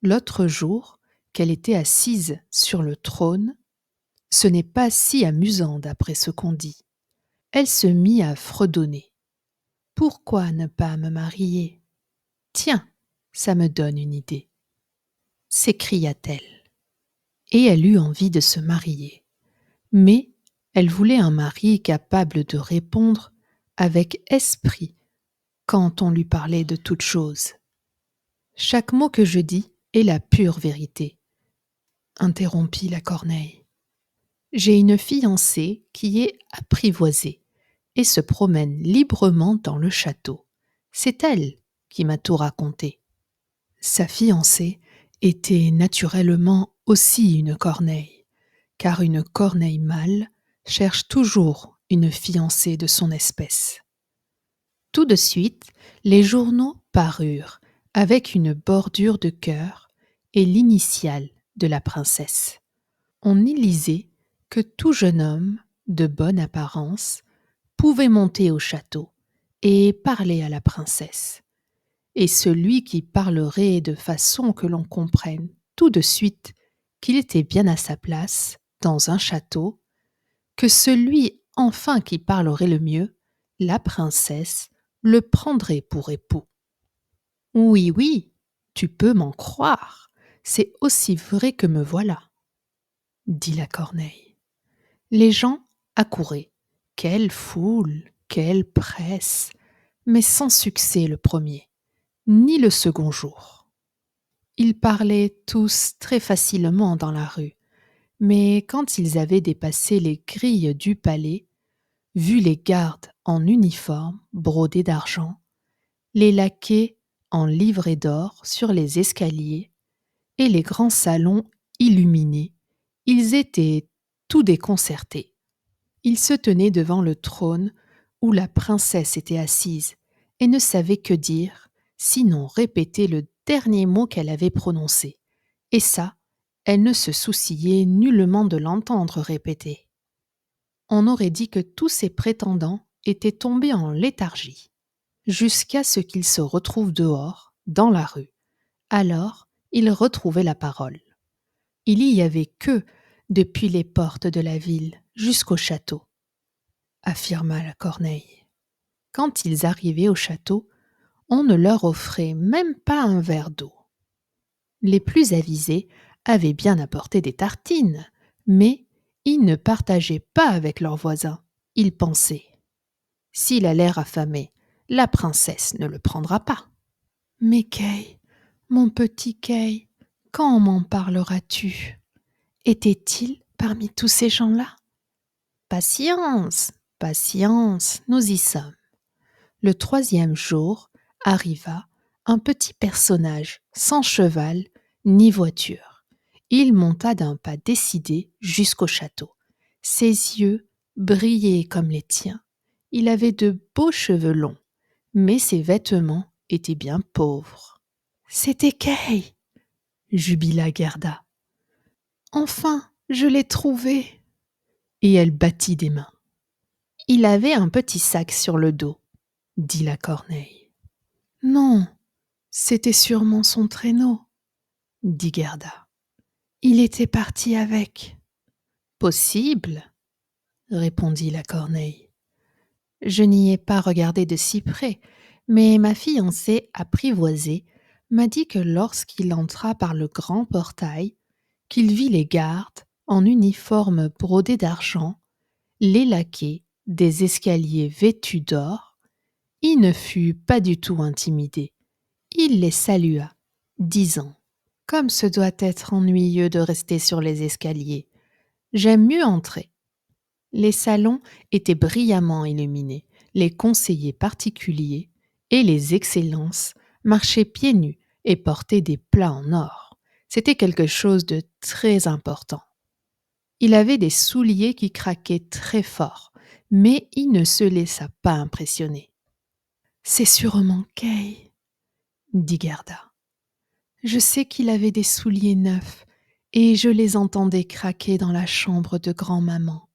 Speaker 1: L'autre jour, qu'elle était assise sur le trône, ce n'est pas si amusant d'après ce qu'on dit. Elle se mit à fredonner. « Pourquoi ne pas me marier ? Tiens, ça me donne une idée. » s'écria-t-elle. Et elle eut envie de se marier. Mais elle voulait un mari capable de répondre avec esprit quand on lui parlait de toutes choses. « Chaque mot que je dis est la pure vérité, » interrompit la corneille. « J'ai une fiancée qui est apprivoisée et se promène librement dans le château. C'est elle qui m'a tout raconté. » Sa fiancée était naturellement aussi une corneille, car une corneille mâle cherche toujours une fiancée de son espèce. Tout de suite, les journaux parurent avec une bordure de cœur et l'initiale de la princesse. On y lisait que tout jeune homme de bonne apparence pouvait monter au château et parler à la princesse. Et celui qui parlerait de façon que l'on comprenne tout de suite qu'il était bien à sa place, dans un château, que celui enfin qui parlerait le mieux, la princesse, le prendrait pour époux. Oui, oui, tu peux m'en croire, c'est aussi vrai que me voilà, dit la corneille. Les gens accouraient. Quelle foule, quelle presse, mais sans succès le premier, ni le second jour. Ils parlaient tous très facilement dans la rue, mais quand ils avaient dépassé les grilles du palais, vu les gardes en uniforme brodés d'argent, les laquais en livrée d'or sur les escaliers et les grands salons illuminés, ils étaient tout déconcertés. Ils se tenaient devant le trône où la princesse était assise et ne savaient que dire, sinon répéter le dernier mot qu'elle avait prononcé. Et ça, elle ne se souciait nullement de l'entendre répéter. On aurait dit que tous ces prétendants étaient tombés en léthargie, jusqu'à ce qu'ils se retrouvent dehors, dans la rue. Alors, ils retrouvaient la parole. Il y avait queue depuis les portes de la ville jusqu'au château, affirma la corneille. Quand ils arrivaient au château, on ne leur offrait même pas un verre d'eau. Les plus avisés avaient bien apporté des tartines, mais ils ne partageaient pas avec leurs voisins. Ils pensaient: s'il a l'air affamé, la princesse ne le prendra pas. Mais Kay, mon petit Kay, quand m'en parleras-tu? Était-il parmi tous ces gens-là? Patience, patience, nous y sommes. Le troisième jour arriva un petit personnage sans cheval ni voiture. Il monta d'un pas décidé jusqu'au château. Ses yeux brillaient comme les tiens. Il avait de beaux cheveux longs, mais ses vêtements étaient bien pauvres. C'était Kay, jubila Gerda. Enfin, je l'ai trouvé. Et elle battit des mains. Il avait un petit sac sur le dos, dit la corneille. Non, c'était sûrement son traîneau, dit Gerda. Il était parti avec. Possible, répondit la corneille. Je n'y ai pas regardé de si près, mais ma fiancée apprivoisée m'a dit que lorsqu'il entra par le grand portail, qu'il vit les gardes en uniforme brodé d'argent, les laquais des escaliers vêtus d'or, il ne fut pas du tout intimidé. Il les salua, disant: comme ce doit être ennuyeux de rester sur les escaliers, j'aime mieux entrer. Les salons étaient brillamment illuminés, les conseillers particuliers et les excellences marchaient pieds nus et portaient des plats en or. C'était quelque chose de très important. Il avait des souliers qui craquaient très fort, mais il ne se laissa pas impressionner. C'est sûrement Kay, dit Gerda. Je sais qu'il avait des souliers neufs et je les entendais craquer dans la chambre de grand-maman.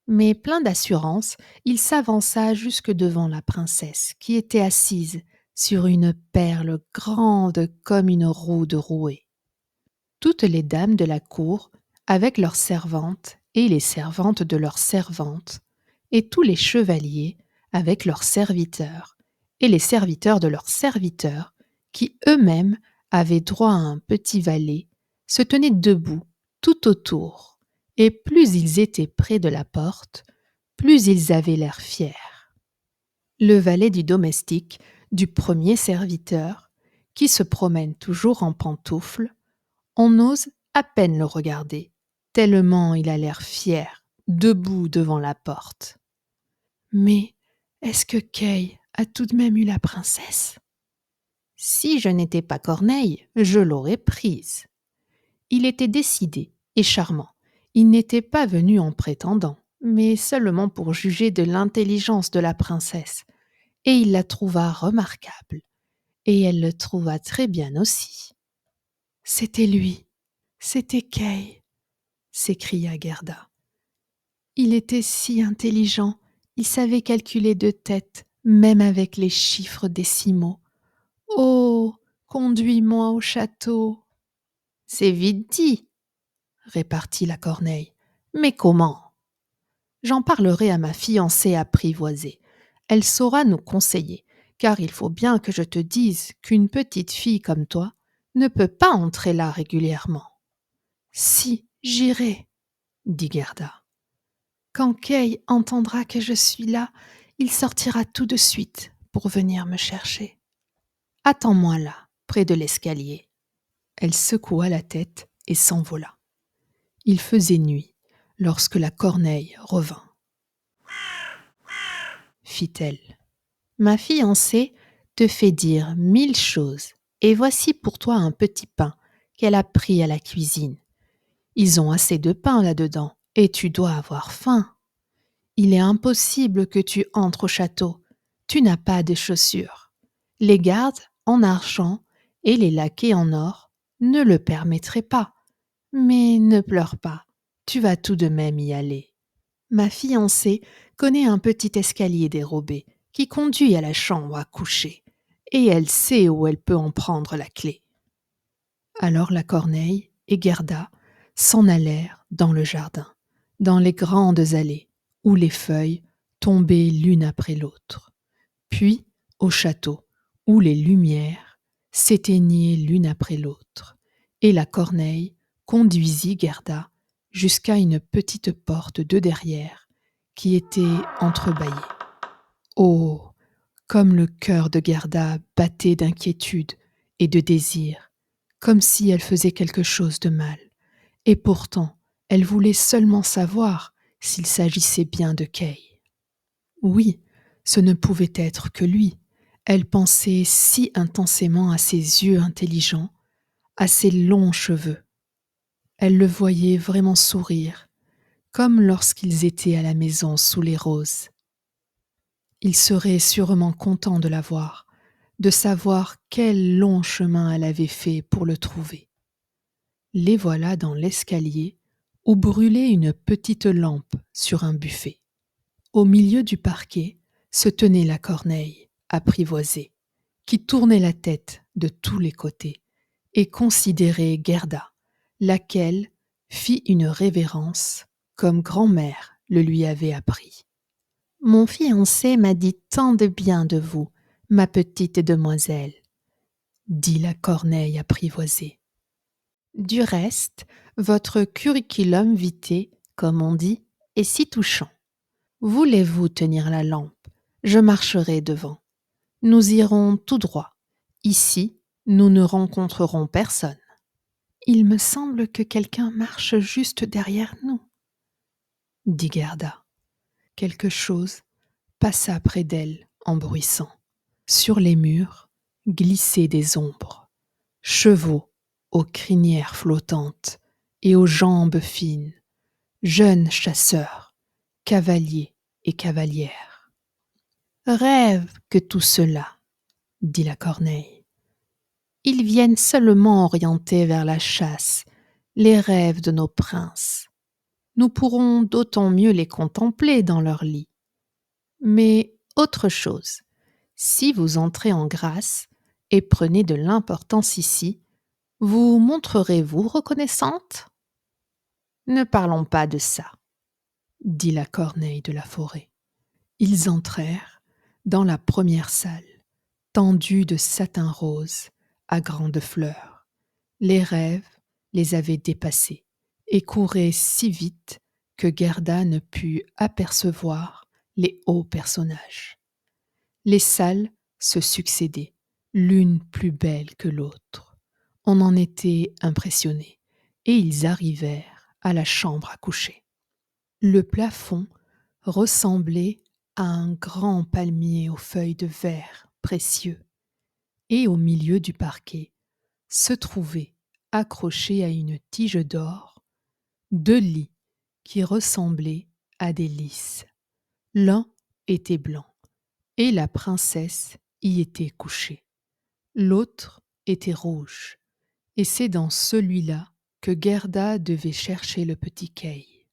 Speaker 1: Mais plein d'assurance, il s'avança jusque devant la princesse, qui était assise sur une perle grande comme une roue de rouet. Toutes les dames de la cour, avec leurs servantes et les servantes de leurs servantes, et tous les chevaliers, avec leurs serviteurs, et les serviteurs de leurs serviteurs, qui eux-mêmes avaient droit à un petit valet, se tenaient debout tout autour, et plus ils étaient près de la porte, plus ils avaient l'air fiers. Le valet du domestique, du premier serviteur, qui se promène toujours en pantoufles, on ose à peine le regarder, tellement il a l'air fier, debout devant la porte. Mais est-ce que Kay a tout de même eu la princesse? Si je n'étais pas Corneille, je l'aurais prise. Il était décidé et charmant. Il n'était pas venu en prétendant, mais seulement pour juger de l'intelligence de la princesse. Et il la trouva remarquable. Et elle le trouva très bien aussi. C'était lui, c'était Kay, s'écria Gerda. Il était si intelligent, il savait calculer de tête, même avec les chiffres décimaux. Oh, conduis-moi au château. C'est vite dit, répartit la corneille. Mais comment? J'en parlerai à ma fiancée apprivoisée. Elle saura nous conseiller, car il faut bien que je te dise qu'une petite fille comme toi ne peut pas entrer là régulièrement. Si, j'irai, dit Gerda. Quand Kay entendra que je suis là, il sortira tout de suite pour venir me chercher. Attends-moi là, près de l'escalier. Elle secoua la tête et s'envola. Il faisait nuit lorsque la corneille revint. Fit-elle. Ma fiancée te fait dire 1000 choses, et voici pour toi un petit pain qu'elle a pris à la cuisine. Ils ont assez de pain là-dedans, et tu dois avoir faim. Il est impossible que tu entres au château. Tu n'as pas de chaussures. Les gardes en argent et les laquais en or ne le permettraient pas. Mais ne pleure pas, tu vas tout de même y aller. Ma fiancée connaît un petit escalier dérobé qui conduit à la chambre à coucher, et elle sait où elle peut en prendre la clé. Alors la corneille et Gerda s'en allèrent dans le jardin, dans les grandes allées, où les feuilles tombaient l'une après l'autre, puis au château, où les lumières s'éteignaient l'une après l'autre, et la corneille conduisit Gerda jusqu'à une petite porte de derrière qui était entrebâillée. Oh, comme le cœur de Gerda battait d'inquiétude et de désir, comme si elle faisait quelque chose de mal. Et pourtant, elle voulait seulement savoir s'il s'agissait bien de Kay. Oui, ce ne pouvait être que lui. Elle pensait si intensément à ses yeux intelligents, à ses longs cheveux. Elle le voyait vraiment sourire, comme lorsqu'ils étaient à la maison sous les roses. Il serait sûrement content de la voir, de savoir quel long chemin elle avait fait pour le trouver. Les voilà dans l'escalier où brûlait une petite lampe sur un buffet. Au milieu du parquet se tenait la corneille, apprivoisée, qui tournait la tête de tous les côtés et considérait Gerda, laquelle fit une révérence comme grand-mère le lui avait appris. Mon fiancé m'a dit tant de bien de vous, ma petite demoiselle, dit la corneille apprivoisée. Du reste, votre curriculum vitae, comme on dit, est si touchant. Voulez-vous tenir la lampe? Je marcherai devant. Nous irons tout droit. Ici, nous ne rencontrerons personne. Il me semble que quelqu'un marche juste derrière nous, dit Gerda. Quelque chose passa près d'elle en bruissant. Sur les murs glissaient des ombres, chevaux aux crinières flottantes et aux jambes fines, jeunes chasseurs, cavaliers et cavalières. Rêve que tout cela, dit la corneille. Ils viennent seulement orienter vers la chasse les rêves de nos princes. Nous pourrons d'autant mieux les contempler dans leur lit. Mais autre chose, si vous entrez en grâce et prenez de l'importance ici, vous montrerez-vous reconnaissante? Ne parlons pas de ça, dit la corneille de la forêt. Ils entrèrent dans la première salle, tendue de satin rose à grandes fleurs. Les rêves les avaient dépassés et couraient si vite que Gerda ne put apercevoir les hauts personnages. Les salles se succédaient, l'une plus belle que l'autre. On en était impressionné, et ils arrivèrent à la chambre à coucher. Le plafond ressemblait à un grand palmier aux feuilles de verre précieux, et au milieu du parquet se trouvaient, accrochés à une tige d'or, 2 lits qui ressemblaient à des lys. L'un était blanc, et la princesse y était couchée. L'autre était rouge, et c'est dans celui-là que Gerda devait chercher le petit Kay.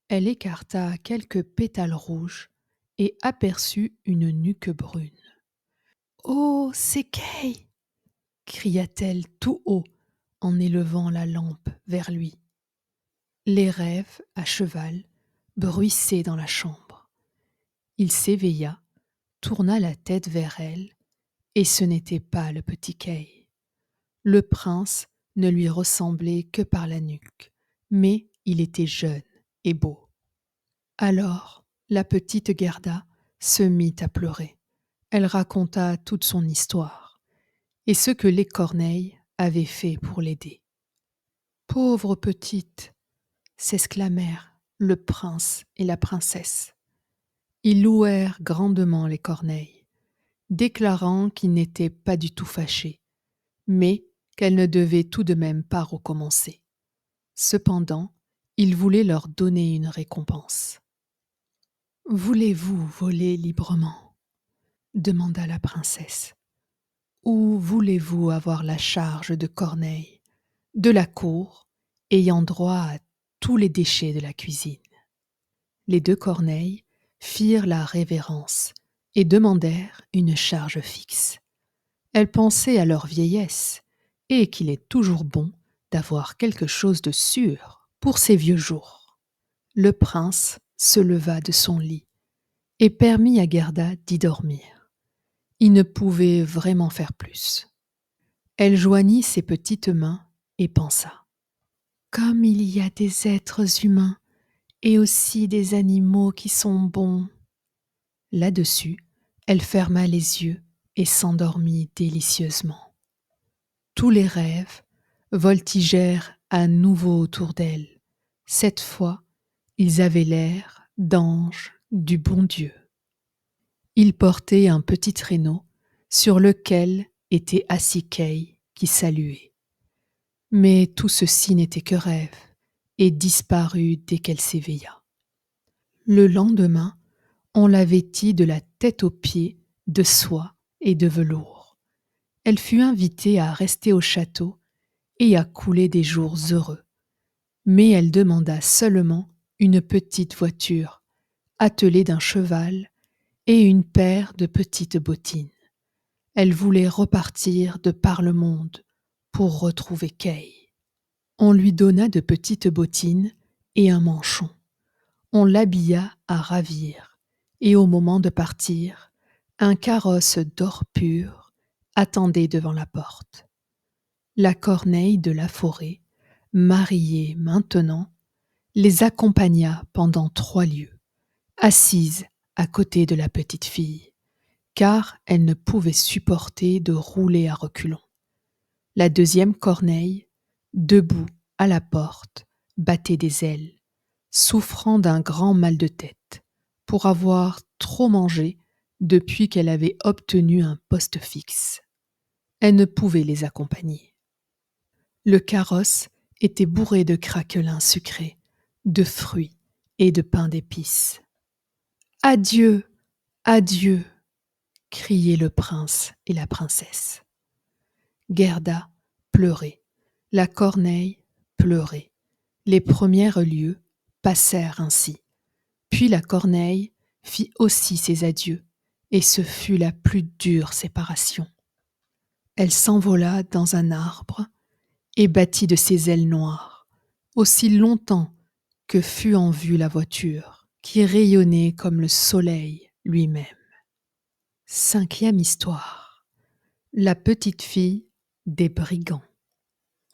Speaker 1: Elle écarta quelques pétales rouges et aperçut une nuque brune. « Oh, c'est Kay !» cria-t-elle tout haut en élevant la lampe vers lui. Les rêves, à cheval, bruissaient dans la chambre. Il s'éveilla, tourna la tête vers elle, et ce n'était pas le petit Kay. Le prince ne lui ressemblait que par la nuque, mais il était jeune et beau. Alors, la petite Gerda se mit à pleurer. Elle raconta toute son histoire et ce que les corneilles avaient fait pour l'aider. « Pauvre petite !» s'exclamèrent le prince et la princesse. Ils louèrent grandement les corneilles, déclarant qu'ils n'étaient pas du tout fâchés, mais qu'elles ne devaient tout de même pas recommencer. Cependant, ils voulaient leur donner une récompense. « Voulez-vous voler librement ?» demanda la princesse. « Ou voulez-vous avoir la charge de Corneille, de la cour, ayant droit à tous les déchets de la cuisine ?» Les deux Corneilles firent la révérence et demandèrent une charge fixe. Elles pensaient à leur vieillesse et qu'il est toujours bon d'avoir quelque chose de sûr pour ces vieux jours. Le prince se leva de son lit et permit à Gerda d'y dormir. Il ne pouvait vraiment faire plus. Elle joignit ses petites mains et pensa : « Comme il y a des êtres humains et aussi des animaux qui sont bons. » Là-dessus, elle ferma les yeux et s'endormit délicieusement. Tous les rêves voltigèrent à nouveau autour d'elle. Cette fois, ils avaient l'air d'anges du bon Dieu. Ils portaient un petit traîneau sur lequel était assis Kay qui saluait. Mais tout ceci n'était que rêve et disparut dès qu'elle s'éveilla. Le lendemain, on la vêtit de la tête aux pieds de soie et de velours. Elle fut invitée à rester au château et à couler des jours heureux. Mais elle demanda seulement une petite voiture, attelée d'un cheval et une paire de petites bottines. Elle voulait repartir de par le monde pour retrouver Kay. On lui donna de petites bottines et un manchon. On l'habilla à ravir, et au moment de partir, un carrosse d'or pur attendait devant la porte. La corneille de la forêt, mariée maintenant, les accompagna pendant 3 lieues, assise à côté de la petite fille, car elle ne pouvait supporter de rouler à reculons. La deuxième corneille, debout à la porte, battait des ailes, souffrant d'un grand mal de tête, pour avoir trop mangé depuis qu'elle avait obtenu un poste fixe. Elle ne pouvait les accompagner. Le carrosse était bourré de craquelins sucrés, de fruits et de pain d'épices. « Adieu, adieu !» criaient le prince et la princesse. Gerda pleurait, la corneille pleurait. Les premières lieues passèrent ainsi. Puis la corneille fit aussi ses adieux, et ce fut la plus dure séparation. Elle s'envola dans un arbre et battit de ses ailes noires, aussi longtemps que fut en vue la voiture, qui rayonnait comme le soleil lui-même. 5e histoire. La petite fille des brigands.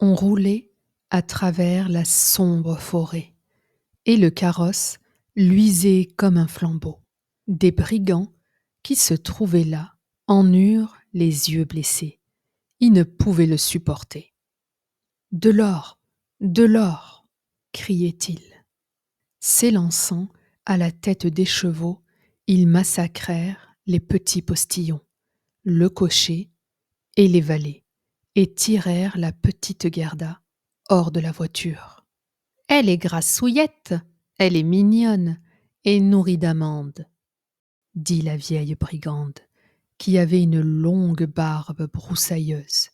Speaker 1: On roulait à travers la sombre forêt, et le carrosse luisait comme un flambeau. Des brigands qui se trouvaient là en eurent les yeux blessés. Ils ne pouvaient le supporter. « De l'or, de l'or !» criaient-ils. S'élançant à la tête des chevaux, ils massacrèrent les petits postillons, le cocher et les valets, et tirèrent la petite Gerda hors de la voiture. « Elle est grassouillette, elle est mignonne et nourrie d'amandes, » dit la vieille brigande, qui avait une longue barbe broussailleuse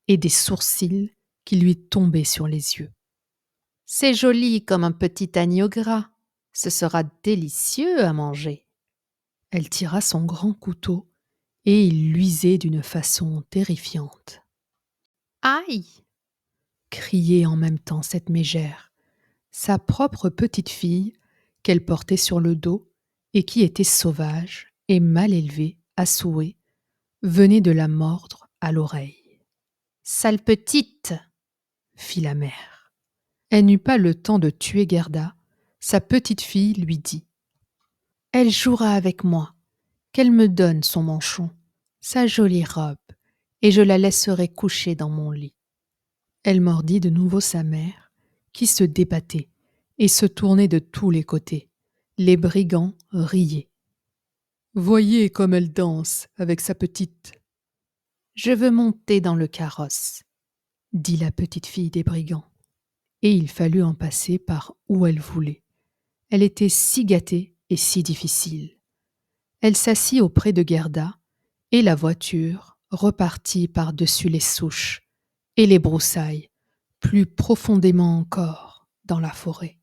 Speaker 1: et des sourcils qui lui tombaient sur les yeux. « C'est joli comme un petit agneau gras, ce sera délicieux à manger. » Elle tira son grand couteau et il luisait d'une façon terrifiante. « Aïe !» criait en même temps cette mégère. sa propre petite fille qu'elle portait sur le dos et qui était sauvage et mal élevée à souhait, venait de la mordre à l'oreille. « Sale petite !» fit la mère. Elle n'eut pas le temps de tuer Gerda, sa petite fille lui dit « Elle jouera avec moi, qu'elle me donne son manchon, sa jolie robe, et je la laisserai coucher dans mon lit. » Elle mordit de nouveau sa mère, qui se débattait et se tournait de tous les côtés. Les brigands riaient. « Voyez comme elle danse avec sa petite. »« Je veux monter dans le carrosse, » dit la petite fille des brigands. Et il fallut en passer par où elle voulait. Elle était si gâtée et si difficile. Elle s'assit auprès de Gerda, et la voiture repartit par-dessus les souches et les broussailles, plus profondément encore dans la forêt.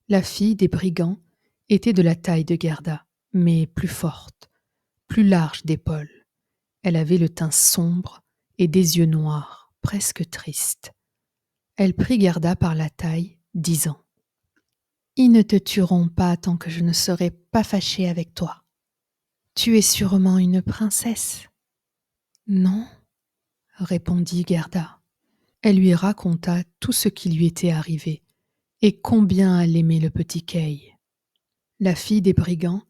Speaker 1: La fille des brigands était de la taille de Gerda, mais plus forte, plus large d'épaules. Elle avait le teint sombre et des yeux noirs, presque tristes. Elle prit Gerda par la taille, disant « Ils ne te tueront pas tant que je ne serai pas fâchée avec toi. Tu es sûrement une princesse. » « Non, » répondit Gerda. Elle lui raconta tout ce qui lui était arrivé et combien elle aimait le petit Kay. La fille des brigands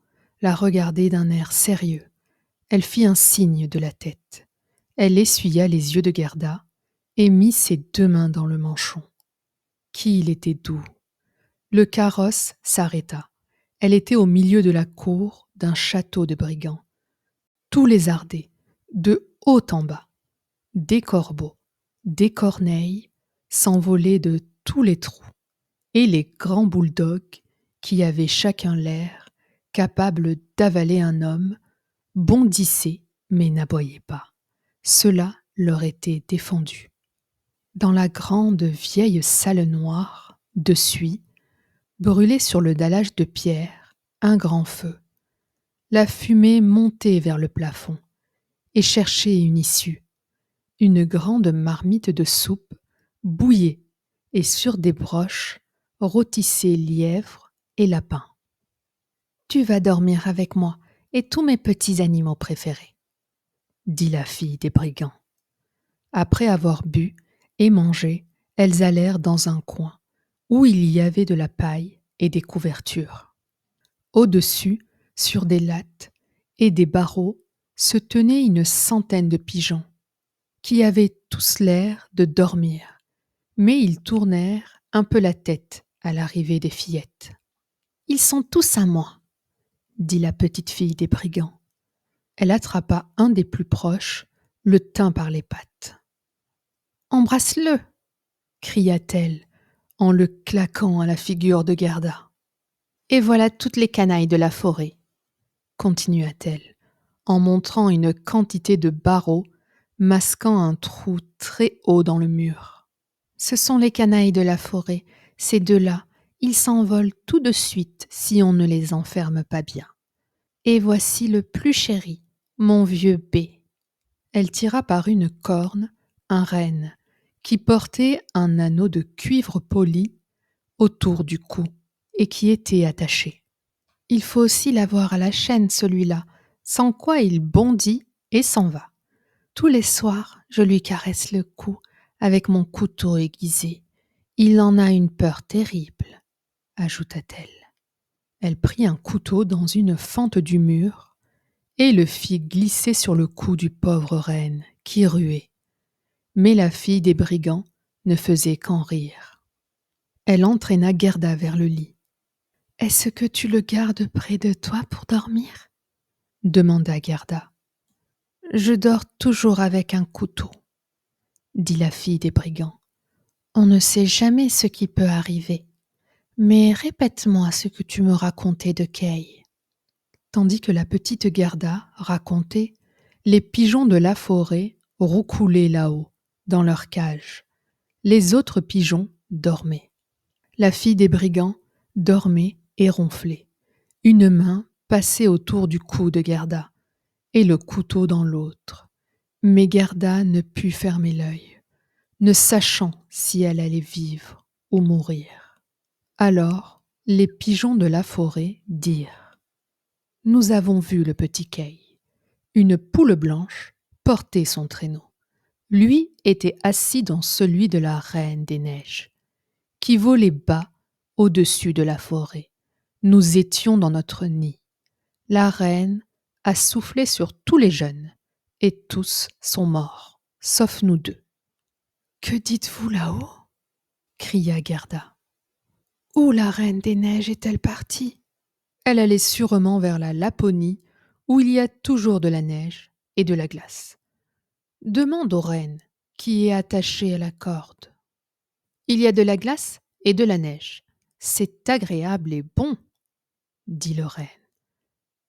Speaker 1: la regardait d'un air sérieux. Elle fit un signe de la tête. Elle essuya les yeux de Gerda et mit ses 2 mains dans le manchon. Qu'il était doux! Le carrosse s'arrêta. Elle était au milieu de la cour d'un château de brigands. Tout lézardé, de haut en bas. Des corbeaux, des corneilles s'envolaient de tous les trous, et les grands bulldogs, qui avaient chacun l'air capable d'avaler un homme, bondissaient mais n'aboyaient pas. Cela leur était défendu. Dans la grande vieille salle noire, de suie, brûlait sur le dallage de pierre un grand feu. La fumée montait vers le plafond et cherchait une issue. Une grande marmite de soupe bouillait et sur des broches rôtissaient lièvres et lapins. « Tu vas dormir avec moi et tous mes petits animaux préférés, » dit la fille des brigands. Après avoir bu et mangé, elles allèrent dans un coin où il y avait de la paille et des couvertures. Au-dessus, sur des lattes et des barreaux, se tenaient une centaine de pigeons, qui avaient tous l'air de dormir, mais ils tournèrent un peu la tête à l'arrivée des fillettes. « Ils sont tous à moi, » dit la petite fille des brigands. Elle attrapa un des plus proches, le tint par les pattes. « Embrasse-le » cria-t-elle en le claquant à la figure de Gerda. « Et voilà toutes les canailles de la forêt, » continua-t-elle, en montrant une quantité de barreaux masquant un trou très haut dans le mur. « Ce sont les canailles de la forêt, ces 2-là, ils s'envolent tout de suite si on ne les enferme pas bien. Et voici le plus chéri, mon vieux B. » Elle tira par une corne un renne qui portait un anneau de cuivre poli autour du cou et qui était attaché. « Il faut aussi l'avoir à la chaîne, celui-là, sans quoi il bondit et s'en va. Tous les soirs, je lui caresse le cou avec mon couteau aiguisé. Il en a une peur terrible, » ajouta-t-elle. Elle prit un couteau dans une fente du mur et le fit glisser sur le cou du pauvre renne qui ruait. Mais la fille des brigands ne faisait qu'en rire. Elle entraîna Gerda vers le lit. « Est-ce que tu le gardes près de toi pour dormir ?» demanda Gerda. « Je dors toujours avec un couteau, » dit la fille des brigands. « On ne sait jamais ce qui peut arriver. Mais répète-moi ce que tu me racontais de Kay. » Tandis que la petite Gerda racontait, les pigeons de la forêt roucoulaient là-haut, dans leur cage. Les autres pigeons dormaient. La fille des brigands dormait et ronflait, une main passée autour du cou de Gerda et le couteau dans l'autre. Mais Gerda ne put fermer l'œil, ne sachant si elle allait vivre ou mourir. Alors, les pigeons de la forêt dirent : « Nous avons vu le petit Kay. Une poule blanche portait son traîneau. Lui était assis dans celui de la Reine des Neiges, qui volait bas au-dessus de la forêt. Nous étions dans notre nid. La reine a soufflé sur tous les jeunes, et tous sont morts, sauf nous deux. »« Que dites-vous là-haut » cria Gerda. « Où la Reine des Neiges est-elle partie ?»« Elle allait sûrement vers la Laponie, où il y a toujours de la neige et de la glace. Demande aux reines qui est attachée à la corde. Il y a de la glace et de la neige. C'est agréable et bon, dit le reine.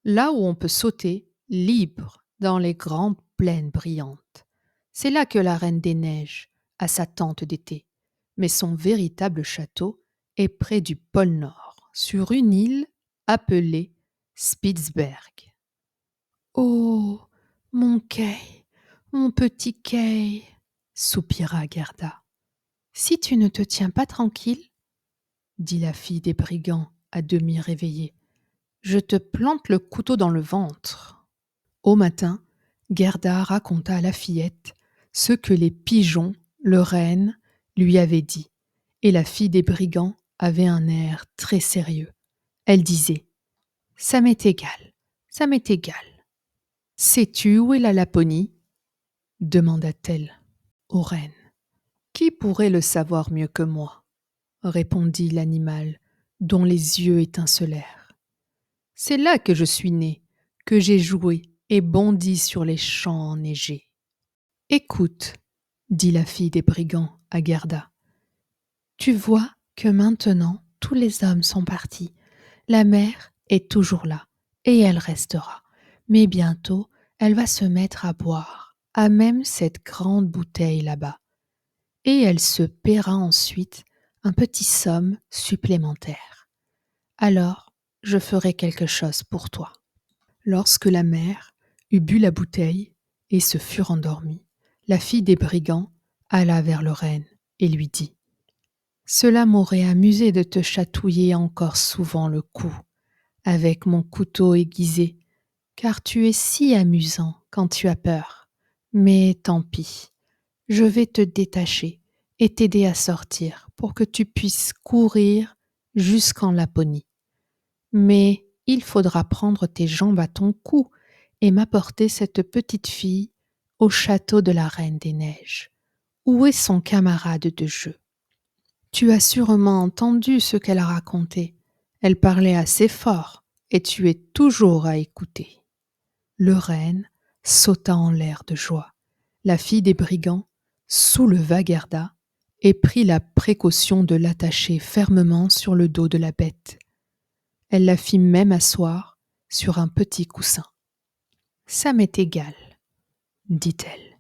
Speaker 1: Là où on peut sauter libre dans les grandes plaines brillantes. C'est là que la Reine des Neiges a sa tente d'été. Mais son véritable château est près du pôle Nord, sur une île appelée Spitzberg. Oh, mon Kay, mon petit Kay, soupira Gerda. Si tu ne te tiens pas tranquille, dit la fille des brigands à demi réveillée, je te plante le couteau dans le ventre. Au matin, Gerda raconta à la fillette ce que les pigeons, le renne, lui avaient dit, et la fille des brigands avait un air très sérieux. Elle disait : « Ça m'est égal, ça m'est égal. »« Sais-tu où est la Laponie ?» demanda-t-elle au renne. « Qui pourrait le savoir mieux que moi ?» répondit l'animal, dont les yeux étincelèrent. « C'est là que je suis né, que j'ai joué et bondi sur les champs enneigés. »« Écoute, dit la fille des brigands à Gerda, tu vois que maintenant tous les hommes sont partis. La mer est toujours là, et elle restera. Mais bientôt, elle va se mettre à boire, à même cette grande bouteille là-bas. Et elle se paiera ensuite un petit somme supplémentaire. Alors, je ferai quelque chose pour toi. » Lorsque la mère eut bu la bouteille et se fut rendormie, la fille des brigands alla vers le renne et lui dit : « Cela m'aurait amusé de te chatouiller encore souvent le cou avec mon couteau aiguisé, car tu es si amusant quand tu as peur. Mais tant pis, je vais te détacher et t'aider à sortir pour que tu puisses courir jusqu'en Laponie. Mais il faudra prendre tes jambes à ton cou et m'apporter cette petite fille au château de la Reine des Neiges. Où est son camarade de jeu ? Tu as sûrement entendu ce qu'elle a raconté. Elle parlait assez fort et tu es toujours à écouter. » Le renne sauta en l'air de joie. La fille des brigands souleva Gerda et prit la précaution de l'attacher fermement sur le dos de la bête. Elle la fit même asseoir sur un petit coussin. « Ça m'est égal, dit-elle.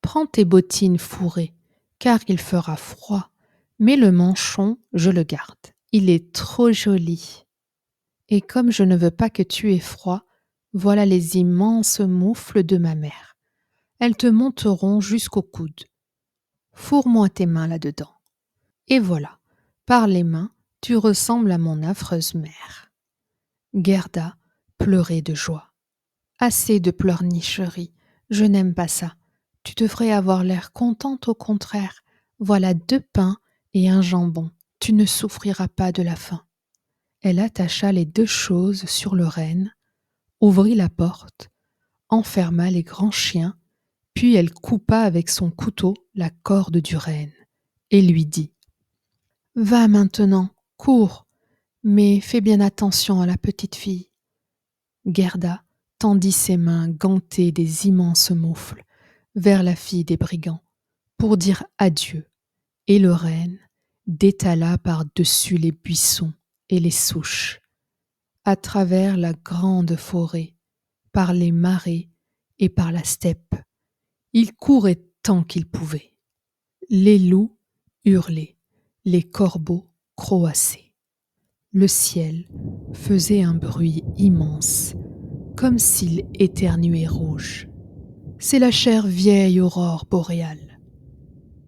Speaker 1: Prends tes bottines fourrées, car il fera froid, mais le manchon, je le garde. Il est trop joli. Et comme je ne veux pas que tu aies froid, voilà les immenses moufles de ma mère. Elles te monteront jusqu'au coude. Fourre-moi tes mains là-dedans. Et voilà, par les mains, tu ressembles à mon affreuse mère. » Gerda pleurait de joie. « Assez de pleurnicherie, je n'aime pas ça. Tu devrais avoir l'air contente au contraire. Voilà 2 pains et un jambon. Tu ne souffriras pas de la faim. » Elle attacha les 2 choses sur le renne, ouvrit la porte, enferma les grands chiens, puis elle coupa avec son couteau la corde du renne et lui dit : « Va maintenant, cours, mais fais bien attention à la petite fille. » Gerda tendit ses mains gantées des immenses moufles vers la fille des brigands pour dire adieu, et le renne détala par-dessus les buissons et les souches, à travers la grande forêt, par les marais et par la steppe. Il courait tant qu'il pouvait. Les loups hurlaient, les corbeaux croassaient. Le ciel faisait un bruit immense, comme s'il éternuait rouge. « C'est la chère vieille aurore boréale,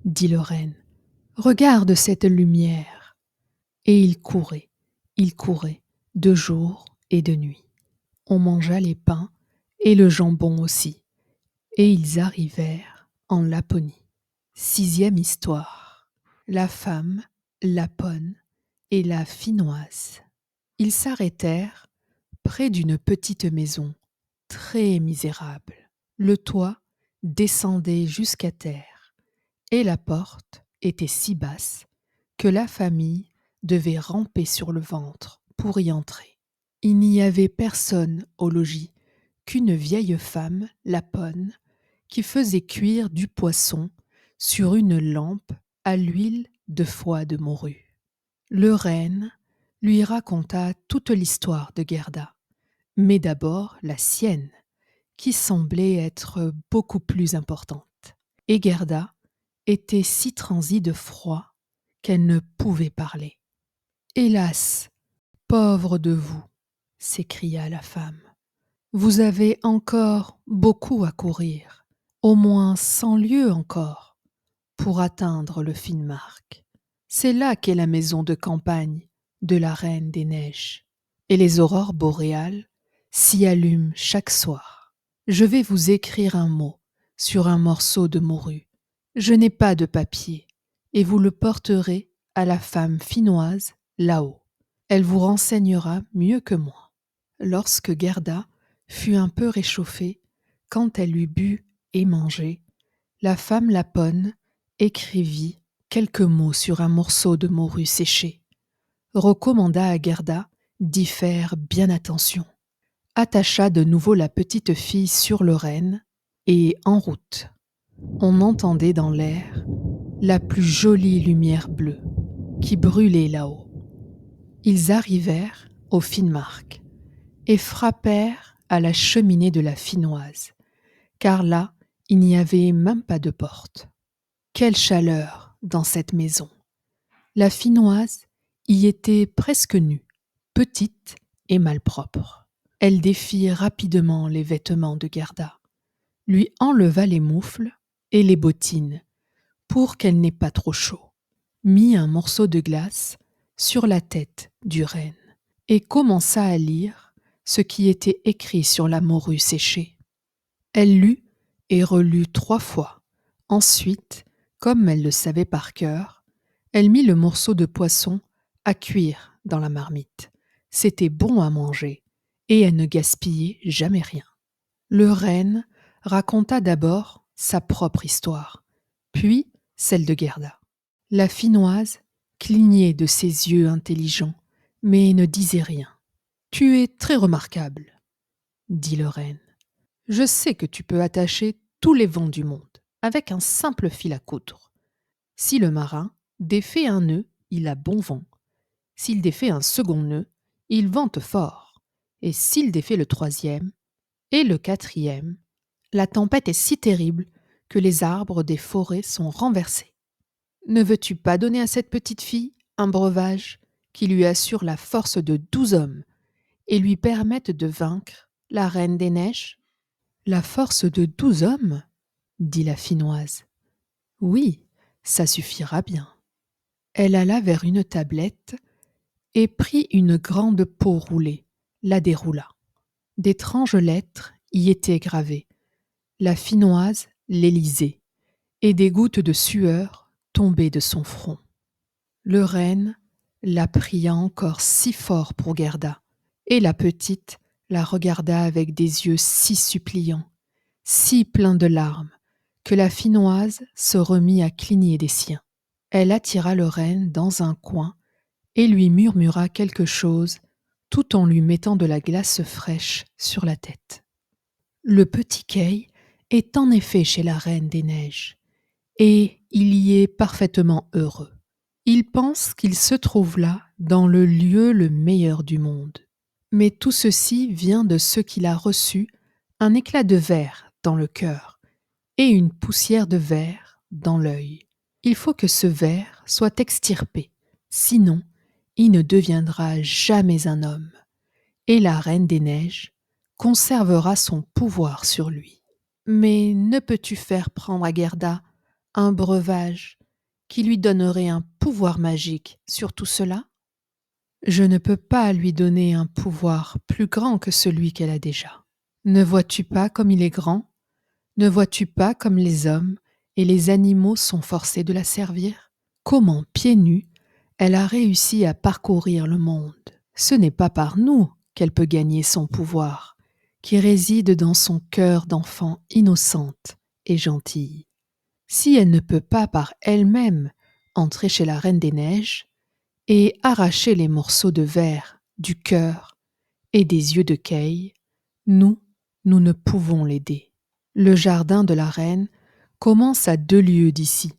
Speaker 1: dit le renne. Regarde cette lumière. » Et ils couraient, de jour et de nuit. On mangea les pains et le jambon aussi, et ils arrivèrent en Laponie. 6e histoire. La femme, la ponne et la finoise. Ils s'arrêtèrent près d'une petite maison, très misérable. Le toit descendait jusqu'à terre, et la porte était si basse que la famille devait ramper sur le ventre pour y entrer. Il n'y avait personne au logis qu'une vieille femme, la ponne, qui faisait cuire du poisson sur une lampe à l'huile de foie de morue. Le renne lui raconta toute l'histoire de Gerda, mais d'abord la sienne, qui semblait être beaucoup plus importante. Et Gerda était si transie de froid qu'elle ne pouvait parler. « Hélas, pauvre de vous !» s'écria la femme. « Vous avez encore beaucoup à courir, au moins 100 lieues encore, pour atteindre le Finnmark. C'est là qu'est la maison de campagne de la Reine des Neiges, et les aurores boréales s'y allument chaque soir. Je vais vous écrire un mot sur un morceau de morue. Je n'ai pas de papier, et vous le porterez à la femme finnoise là-haut. Elle vous renseignera mieux que moi. » Lorsque Gerda fut un peu réchauffée, quand elle eut bu et mangé, la femme Laponne écrivit quelques mots sur un morceau de morue séchée, recommanda à Gerda d'y faire bien attention, attacha de nouveau la petite fille sur le renne, et en route. On entendait dans l'air la plus jolie lumière bleue qui brûlait là-haut. Ils arrivèrent au Finnmark et frappèrent à la cheminée de la Finnoise, car là, il n'y avait même pas de porte. Quelle chaleur dans cette maison! La Finnoise y était presque nue, petite et malpropre. Elle défit rapidement les vêtements de Gerda, lui enleva les moufles et les bottines pour qu'elle n'ait pas trop chaud, mit un morceau de glace sur la tête du renne et commença à lire ce qui était écrit sur la morue séchée. Elle lut et relut 3 fois. Ensuite, comme elle le savait par cœur, elle mit le morceau de poisson à cuire dans la marmite. C'était bon à manger et elle ne gaspillait jamais rien. Le renne raconta d'abord sa propre histoire, puis celle de Gerda. La Finnoise clignait de ses yeux intelligents, mais ne disait rien. « Tu es très remarquable, » dit le renne. « Je sais que tu peux attacher tous les vents du monde avec un simple fil à coudre. Si le marin défait un nœud, il a bon vent. S'il défait un second nœud, il vente fort. Et s'il défait le 3e et le 4e, la tempête est si terrible que les arbres des forêts sont renversés. Ne veux-tu pas donner à cette petite fille un breuvage qui lui assure la force de 12 hommes et lui permette de vaincre la Reine des Neiges ?» « La force de 12 hommes ?» dit la Finnoise. « Oui, ça suffira bien. » Elle alla vers une tablette et prit une grande peau roulée, la déroula. D'étranges lettres y étaient gravées. La Finnoise les lisait, et des gouttes de sueur tombaient de son front. Le renne la pria encore si fort pour Gerda, et la petite la regarda avec des yeux si suppliants, si pleins de larmes, que la Finnoise se remit à cligner des siens. Elle attira le renne dans un coin et lui murmura quelque chose tout en lui mettant de la glace fraîche sur la tête. Le petit Kay est en effet chez la Reine des Neiges, et il y est parfaitement heureux. Il pense qu'il se trouve là dans le lieu le meilleur du monde. Mais tout ceci vient de ce qu'il a reçu un éclat de verre dans le cœur et une poussière de verre dans l'œil. Il faut que ce verre soit extirpé, sinon il ne deviendra jamais un homme, et la Reine des Neiges conservera son pouvoir sur lui. Mais ne peux-tu faire prendre à Gerda un breuvage qui lui donnerait un pouvoir magique sur tout cela ? Je ne peux pas lui donner un pouvoir plus grand que celui qu'elle a déjà. Ne vois-tu pas comme il est grand? Ne vois-tu pas comme les hommes et les animaux sont forcés de la servir? Comment, pieds nus, elle a réussi à parcourir le monde? Ce n'est pas par nous qu'elle peut gagner son pouvoir, qui réside dans son cœur d'enfant innocente et gentille. Si elle ne peut pas par elle-même entrer chez la Reine des Neiges et arracher les morceaux de verre du cœur et des yeux de Kay, nous ne pouvons l'aider. Le jardin de la reine commence à 2 lieues d'ici.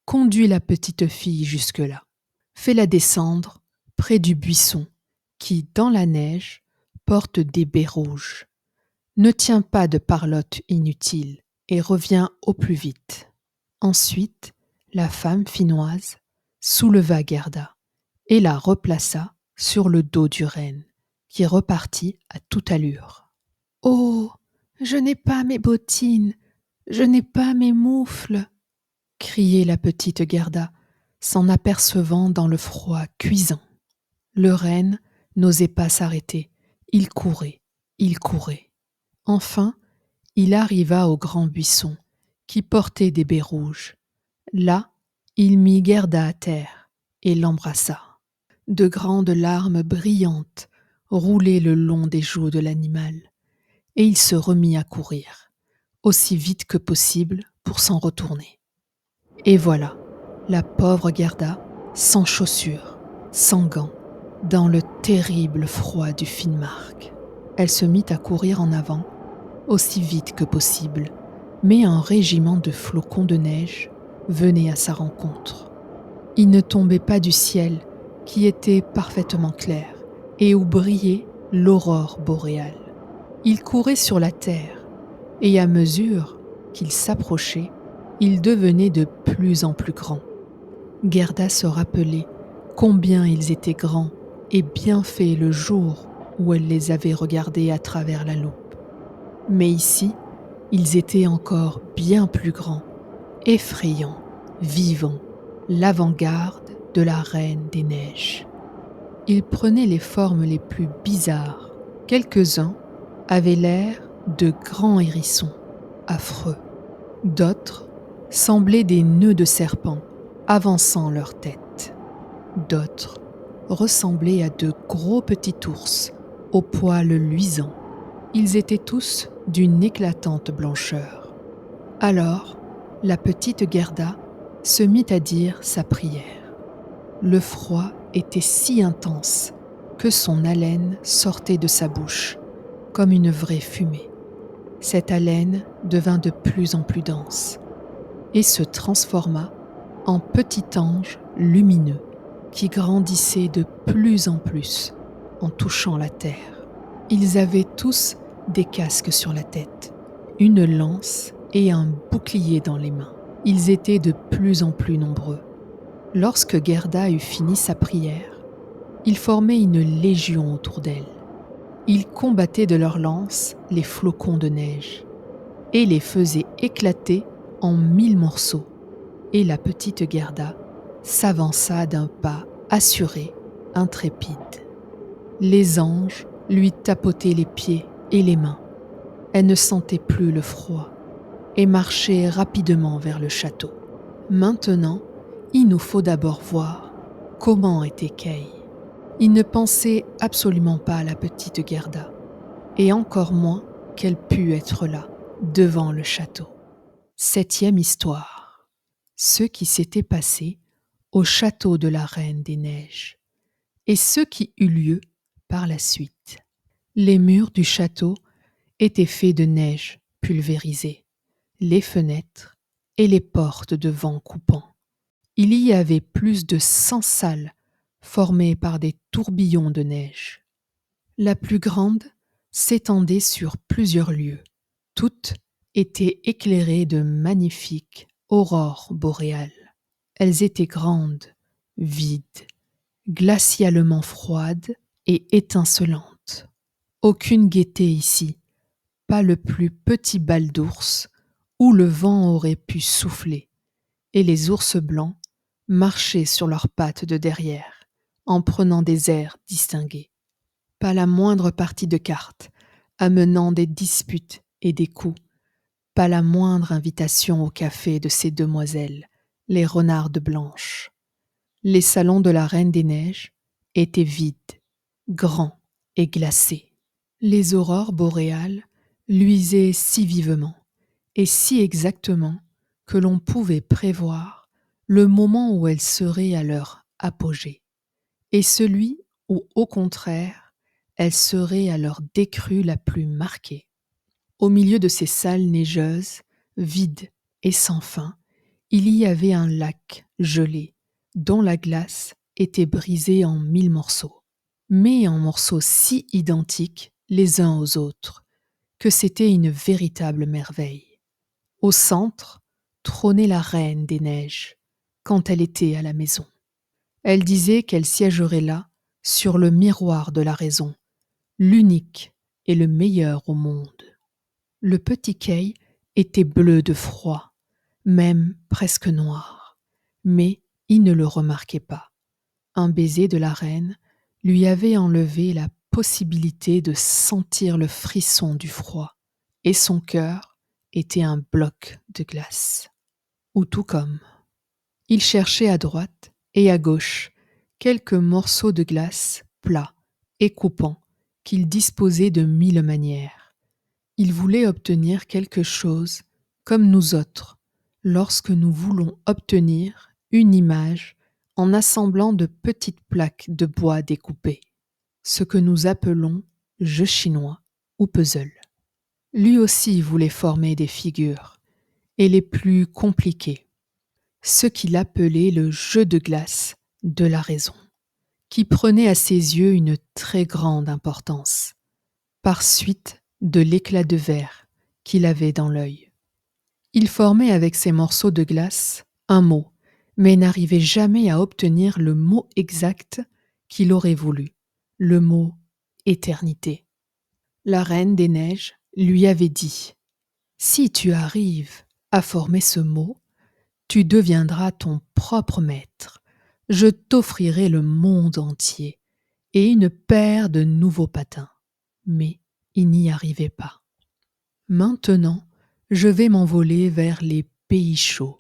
Speaker 1: Conduis la petite fille jusque-là. Fais-la descendre près du buisson qui, dans la neige, porte des baies rouges. Ne tiens pas de parlotte inutile et reviens au plus vite. Ensuite, la femme finnoise souleva Gerda et la replaça sur le dos du renne, qui repartit à toute allure. « Oh, je n'ai pas mes bottines, je n'ai pas mes moufles !» criait la petite Gerda, s'en apercevant dans le froid cuisant. Le renne n'osait pas s'arrêter, il courait. Enfin, il arriva au grand buisson, qui portait des baies rouges. Là, il mit Gerda à terre et l'embrassa. De grandes larmes brillantes roulaient le long des joues de l'animal, et il se remit à courir, aussi vite que possible pour s'en retourner. Et voilà, la pauvre Gerda, sans chaussures, sans gants, dans le terrible froid du Finnmark. Elle se mit à courir en avant, aussi vite que possible, mais un régiment de flocons de neige venait à sa rencontre. Il ne tombait pas du ciel, qui était parfaitement clair, et où brillait l'aurore boréale. Il courait sur la terre, et à mesure qu'il s'approchait, il devenait de plus en plus grand. Gerda se rappelait combien ils étaient grands et bien faits le jour où elle les avait regardés à travers la loupe. Mais ici, ils étaient encore bien plus grands, effrayants, vivants, l'avant-garde de la Reine des Neiges. Ils prenaient les formes les plus bizarres. Quelques-uns avaient l'air de grands hérissons, affreux. D'autres semblaient des nœuds de serpents avançant leur tête. D'autres ressemblaient à de gros petits ours aux poils luisants. Ils étaient tous d'une éclatante blancheur. Alors, la petite Gerda se mit à dire sa prière. Le froid était si intense que son haleine sortait de sa bouche, comme une vraie fumée. Cette haleine devint de plus en plus dense et se transforma en petit ange lumineux qui grandissait de plus en plus en touchant la terre. Ils avaient tous des casques sur la tête, une lance et un bouclier dans les mains. Ils étaient de plus en plus nombreux. Lorsque Gerda eut fini sa prière, ils formaient une légion autour d'elle. Ils combattaient de leurs lances les flocons de neige et les faisaient éclater en 1000 morceaux. Et la petite Gerda s'avança d'un pas assuré, intrépide. Les anges lui tapotaient les pieds et les mains. Elle ne sentait plus le froid et marchait rapidement vers le château. Maintenant, il nous faut d'abord voir comment était Kay. Il ne pensait absolument pas à la petite Gerda, et encore moins qu'elle pût être là, devant le château. 7e histoire. Ce qui s'était passé au château de la Reine des Neiges, et ce qui eut lieu par la suite. Les murs du château étaient faits de neige pulvérisée, les fenêtres et les portes de vent coupant. Il y avait plus de 100 salles formées par des tourbillons de neige. La plus grande s'étendait sur plusieurs lieues. Toutes étaient éclairées de magnifiques aurores boréales. Elles étaient grandes, vides, glacialement froides et étincelantes. Aucune gaieté ici, pas le plus petit bal d'ours où le vent aurait pu souffler, et les ours blancs marchaient sur leurs pattes de derrière, en prenant des airs distingués. Pas la moindre partie de cartes, amenant des disputes et des coups, pas la moindre invitation au café de ces demoiselles, les renardes blanches. Les salons de la Reine des Neiges étaient vides, grands et glacés. Les aurores boréales luisaient si vivement et si exactement que l'on pouvait prévoir le moment où elles seraient à leur apogée, et celui où, au contraire, elles seraient à leur décrue la plus marquée. Au milieu de ces salles neigeuses, vides et sans fin, il y avait un lac gelé, dont la glace était brisée en 1000 morceaux, mais en morceaux si identiques les uns aux autres, que c'était une véritable merveille. Au centre, trônait la Reine des Neiges, quand elle était à la maison. Elle disait qu'elle siégerait là, sur le miroir de la raison, l'unique et le meilleur au monde. Le petit Kay était bleu de froid, même presque noir, mais il ne le remarquait pas. Un baiser de la reine lui avait enlevé la possibilité de sentir le frisson du froid, et son cœur était un bloc de glace. Ou tout comme. Il cherchait à droite et à gauche quelques morceaux de glace plats et coupants qu'il disposait de 1000 manières. Il voulait obtenir quelque chose comme nous autres, lorsque nous voulons obtenir une image en assemblant de petites plaques de bois découpées, ce que nous appelons jeu chinois ou puzzle. Lui aussi voulait former des figures, et les plus compliquées, ce qu'il appelait le jeu de glace de la raison, qui prenait à ses yeux une très grande importance, par suite de l'éclat de verre qu'il avait dans l'œil. Il formait avec ces morceaux de glace un mot, mais n'arrivait jamais à obtenir le mot exact qu'il aurait voulu, le mot éternité. La Reine des Neiges lui avait dit : « Si tu arrives à former ce mot, tu deviendras ton propre maître. Je t'offrirai le monde entier et une paire de nouveaux patins. » Mais il n'y arrivait pas. « Maintenant, je vais m'envoler vers les pays chauds, »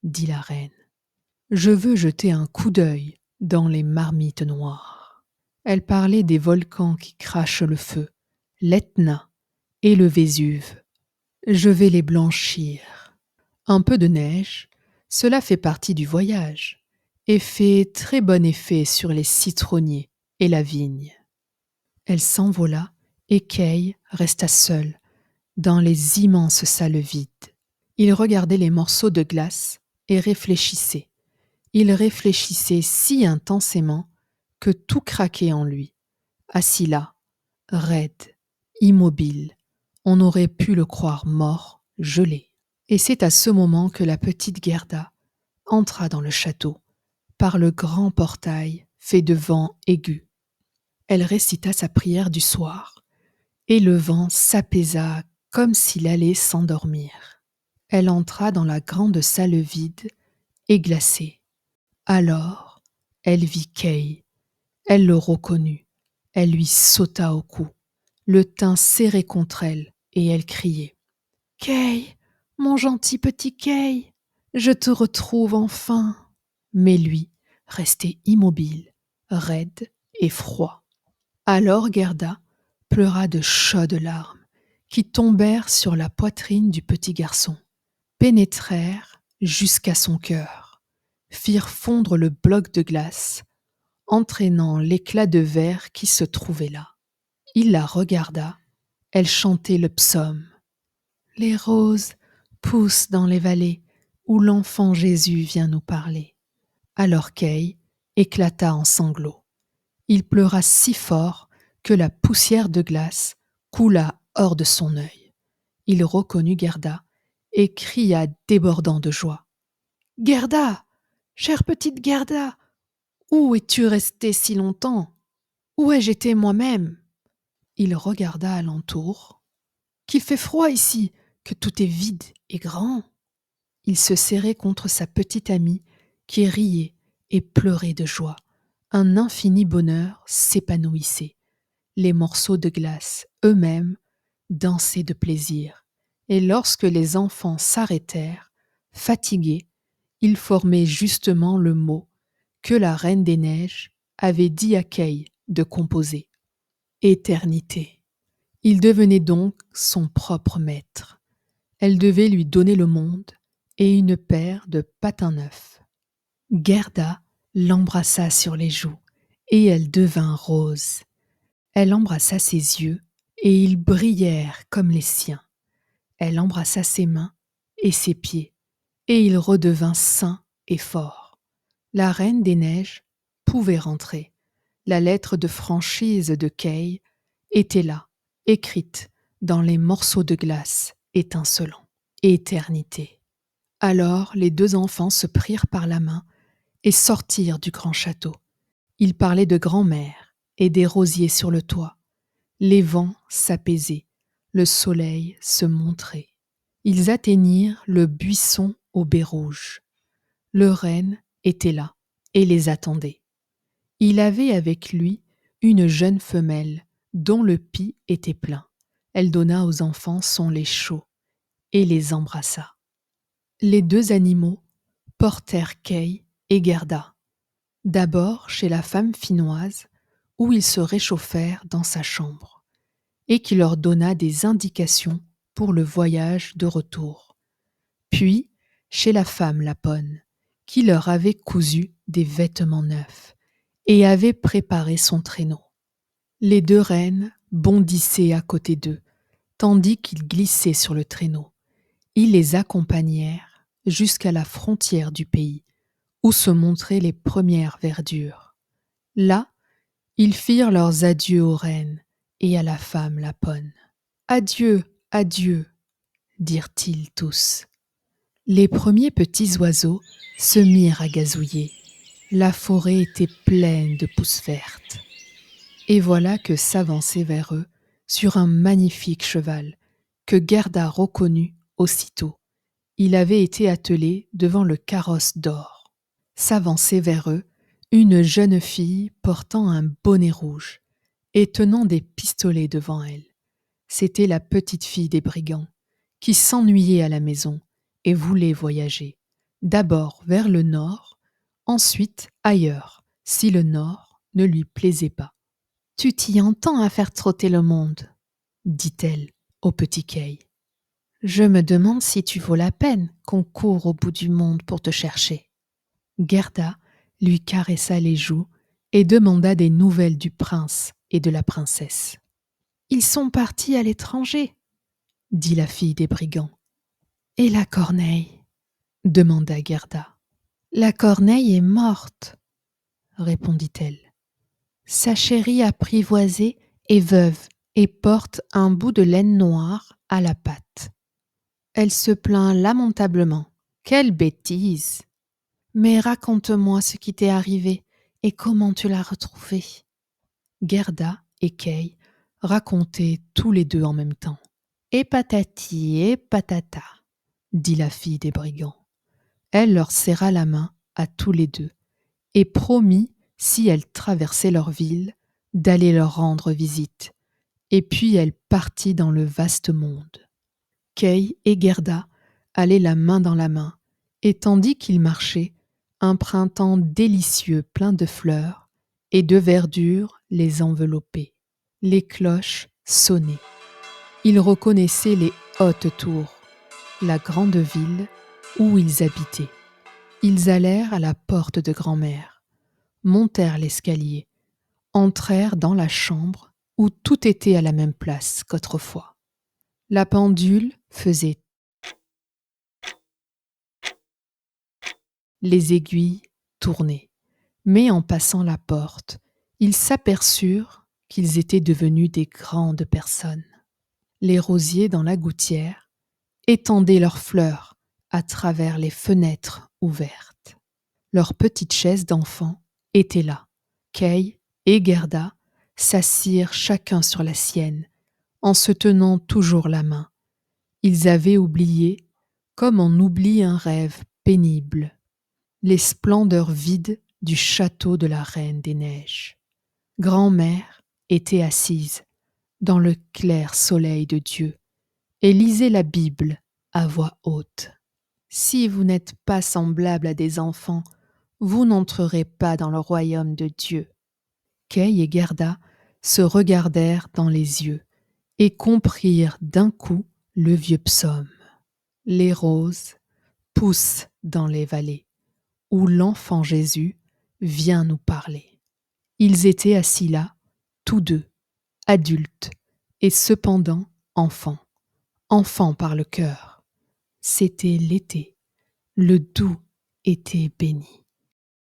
Speaker 1: dit la reine. « Je veux jeter un coup d'œil dans les marmites noires. » Elle parlait des volcans qui crachent le feu, l'Etna et le Vésuve. « Je vais les blanchir. Un peu de neige, cela fait partie du voyage et fait très bon effet sur les citronniers et la vigne. » Elle s'envola et Kay resta seul dans les immenses salles vides. Il regardait les morceaux de glace et réfléchissait. Il réfléchissait si intensément que tout craquait en lui. Assis là, raide, immobile, on aurait pu le croire mort, gelé. Et c'est à ce moment que la petite Gerda entra dans le château, par le grand portail fait de vent aigu. Elle récita sa prière du soir, et le vent s'apaisa comme s'il allait s'endormir. Elle entra dans la grande salle vide et glacée. Alors, elle vit Kay. Elle le reconnut. Elle lui sauta au cou, le tint serré contre elle, et elle criait : « Kay, mon gentil petit Kay, je te retrouve enfin !» Mais lui restait immobile, raide et froid. Alors Gerda pleura de chaudes larmes qui tombèrent sur la poitrine du petit garçon, pénétrèrent jusqu'à son cœur, firent fondre le bloc de glace, entraînant l'éclat de verre qui se trouvait là. Il la regarda, elle chantait le psaume. « Les roses poussent dans les vallées où l'enfant Jésus vient nous parler. » Alors Kay éclata en sanglots. Il pleura si fort que la poussière de glace coula hors de son œil. Il reconnut Gerda et cria débordant de joie : « Gerda, chère petite Gerda, où es-tu restée si longtemps ? Où ai-je été moi-même ? » Il regarda alentour. « Qu'il fait froid ici, que tout est vide et grand. » Il se serrait contre sa petite amie qui riait et pleurait de joie, un infini bonheur s'épanouissait. Les morceaux de glace eux-mêmes dansaient de plaisir, et lorsque les enfants s'arrêtèrent, fatigués, ils formaient justement le mot que la Reine des Neiges avait dit à Kay de composer. Éternité. Il devenait donc son propre maître. Elle devait lui donner le monde et une paire de patins neufs. Gerda l'embrassa sur les joues et elle devint rose. Elle embrassa ses yeux et ils brillèrent comme les siens. Elle embrassa ses mains et ses pieds et il redevint sain et fort. La Reine des Neiges pouvait rentrer. La lettre de franchise de Kay était là, écrite dans les morceaux de glace étincelants. Éternité. Alors les deux enfants se prirent par la main et sortirent du grand château. Ils parlaient de grand-mère et des rosiers sur le toit. Les vents s'apaisaient, le soleil se montrait. Ils atteignirent le buisson aux baies rouges. Le renne était là et les attendait. Il avait avec lui une jeune femelle dont le pis était plein. Elle donna aux enfants son lait chaud et les embrassa. Les deux animaux portèrent Kay et Gerda, d'abord chez la femme finnoise, où ils se réchauffèrent dans sa chambre, et qui leur donna des indications pour le voyage de retour. Puis chez la femme laponne, qui leur avait cousu des vêtements neufs et avait préparé son traîneau. Les deux reines bondissaient à côté d'eux, tandis qu'ils glissaient sur le traîneau. Ils les accompagnèrent jusqu'à la frontière du pays, où se montraient les premières verdures. Là, ils firent leurs adieux aux reines et à la femme laponne. « Adieu, adieu !» dirent-ils tous. Les premiers petits oiseaux se mirent à gazouiller. La forêt était pleine de pousses vertes. Et voilà que s'avançait vers eux, sur un magnifique cheval, que Gerda reconnut aussitôt. Il avait été attelé devant le carrosse d'or. S'avançait vers eux une jeune fille portant un bonnet rouge et tenant des pistolets devant elle. C'était la petite fille des brigands, qui s'ennuyait à la maison et voulait voyager, d'abord vers le nord, ensuite ailleurs, si le nord ne lui plaisait pas. « Tu t'y entends à faire trotter le monde » dit-elle au petit Kay. « Je me demande si tu vaux la peine qu'on court au bout du monde pour te chercher. » Gerda lui caressa les joues et demanda des nouvelles du prince et de la princesse. « Ils sont partis à l'étranger, » dit la fille des brigands. « Et la corneille ?» demanda Gerda. « La corneille est morte, » répondit-elle. « Sa chérie apprivoisée est veuve et porte un bout de laine noire à la patte. Elle se plaint lamentablement. Quelle bêtise ! Mais raconte-moi ce qui t'est arrivé et comment tu l'as retrouvée. » Gerda et Kay racontaient tous les deux en même temps. « Et patati et patata » dit la fille des brigands. Elle leur serra la main à tous les deux et promit, si elles traversaient leur ville, d'aller leur rendre visite. Et puis elle partit dans le vaste monde. Kay et Gerda allaient la main dans la main, et tandis qu'ils marchaient, un printemps délicieux plein de fleurs et de verdure les enveloppait. Les cloches sonnaient. Ils reconnaissaient les hautes tours, la grande ville où ils habitaient. Ils allèrent à la porte de grand-mère, montèrent l'escalier, entrèrent dans la chambre où tout était à la même place qu'autrefois. La pendule faisait. Les aiguilles tournaient, mais en passant la porte, ils s'aperçurent qu'ils étaient devenus des grandes personnes. Les rosiers dans la gouttière étendaient leurs fleurs à travers les fenêtres ouvertes. Leurs petites chaises d'enfants étaient là. Kay et Gerda s'assirent chacun sur la sienne, en se tenant toujours la main. Ils avaient oublié, comme on oublie un rêve pénible, les splendeurs vides du château de la Reine des Neiges. Grand-mère était assise dans le clair soleil de Dieu et lisait la Bible à voix haute. Si vous n'êtes pas semblable à des enfants, vous n'entrerez pas dans le royaume de Dieu. Kay et Gerda se regardèrent dans les yeux et comprirent d'un coup le vieux psaume. Les roses poussent dans les vallées, où l'enfant Jésus vient nous parler. Ils étaient assis là, tous deux, adultes, et cependant enfants, enfants par le cœur. C'était l'été, le doux été béni.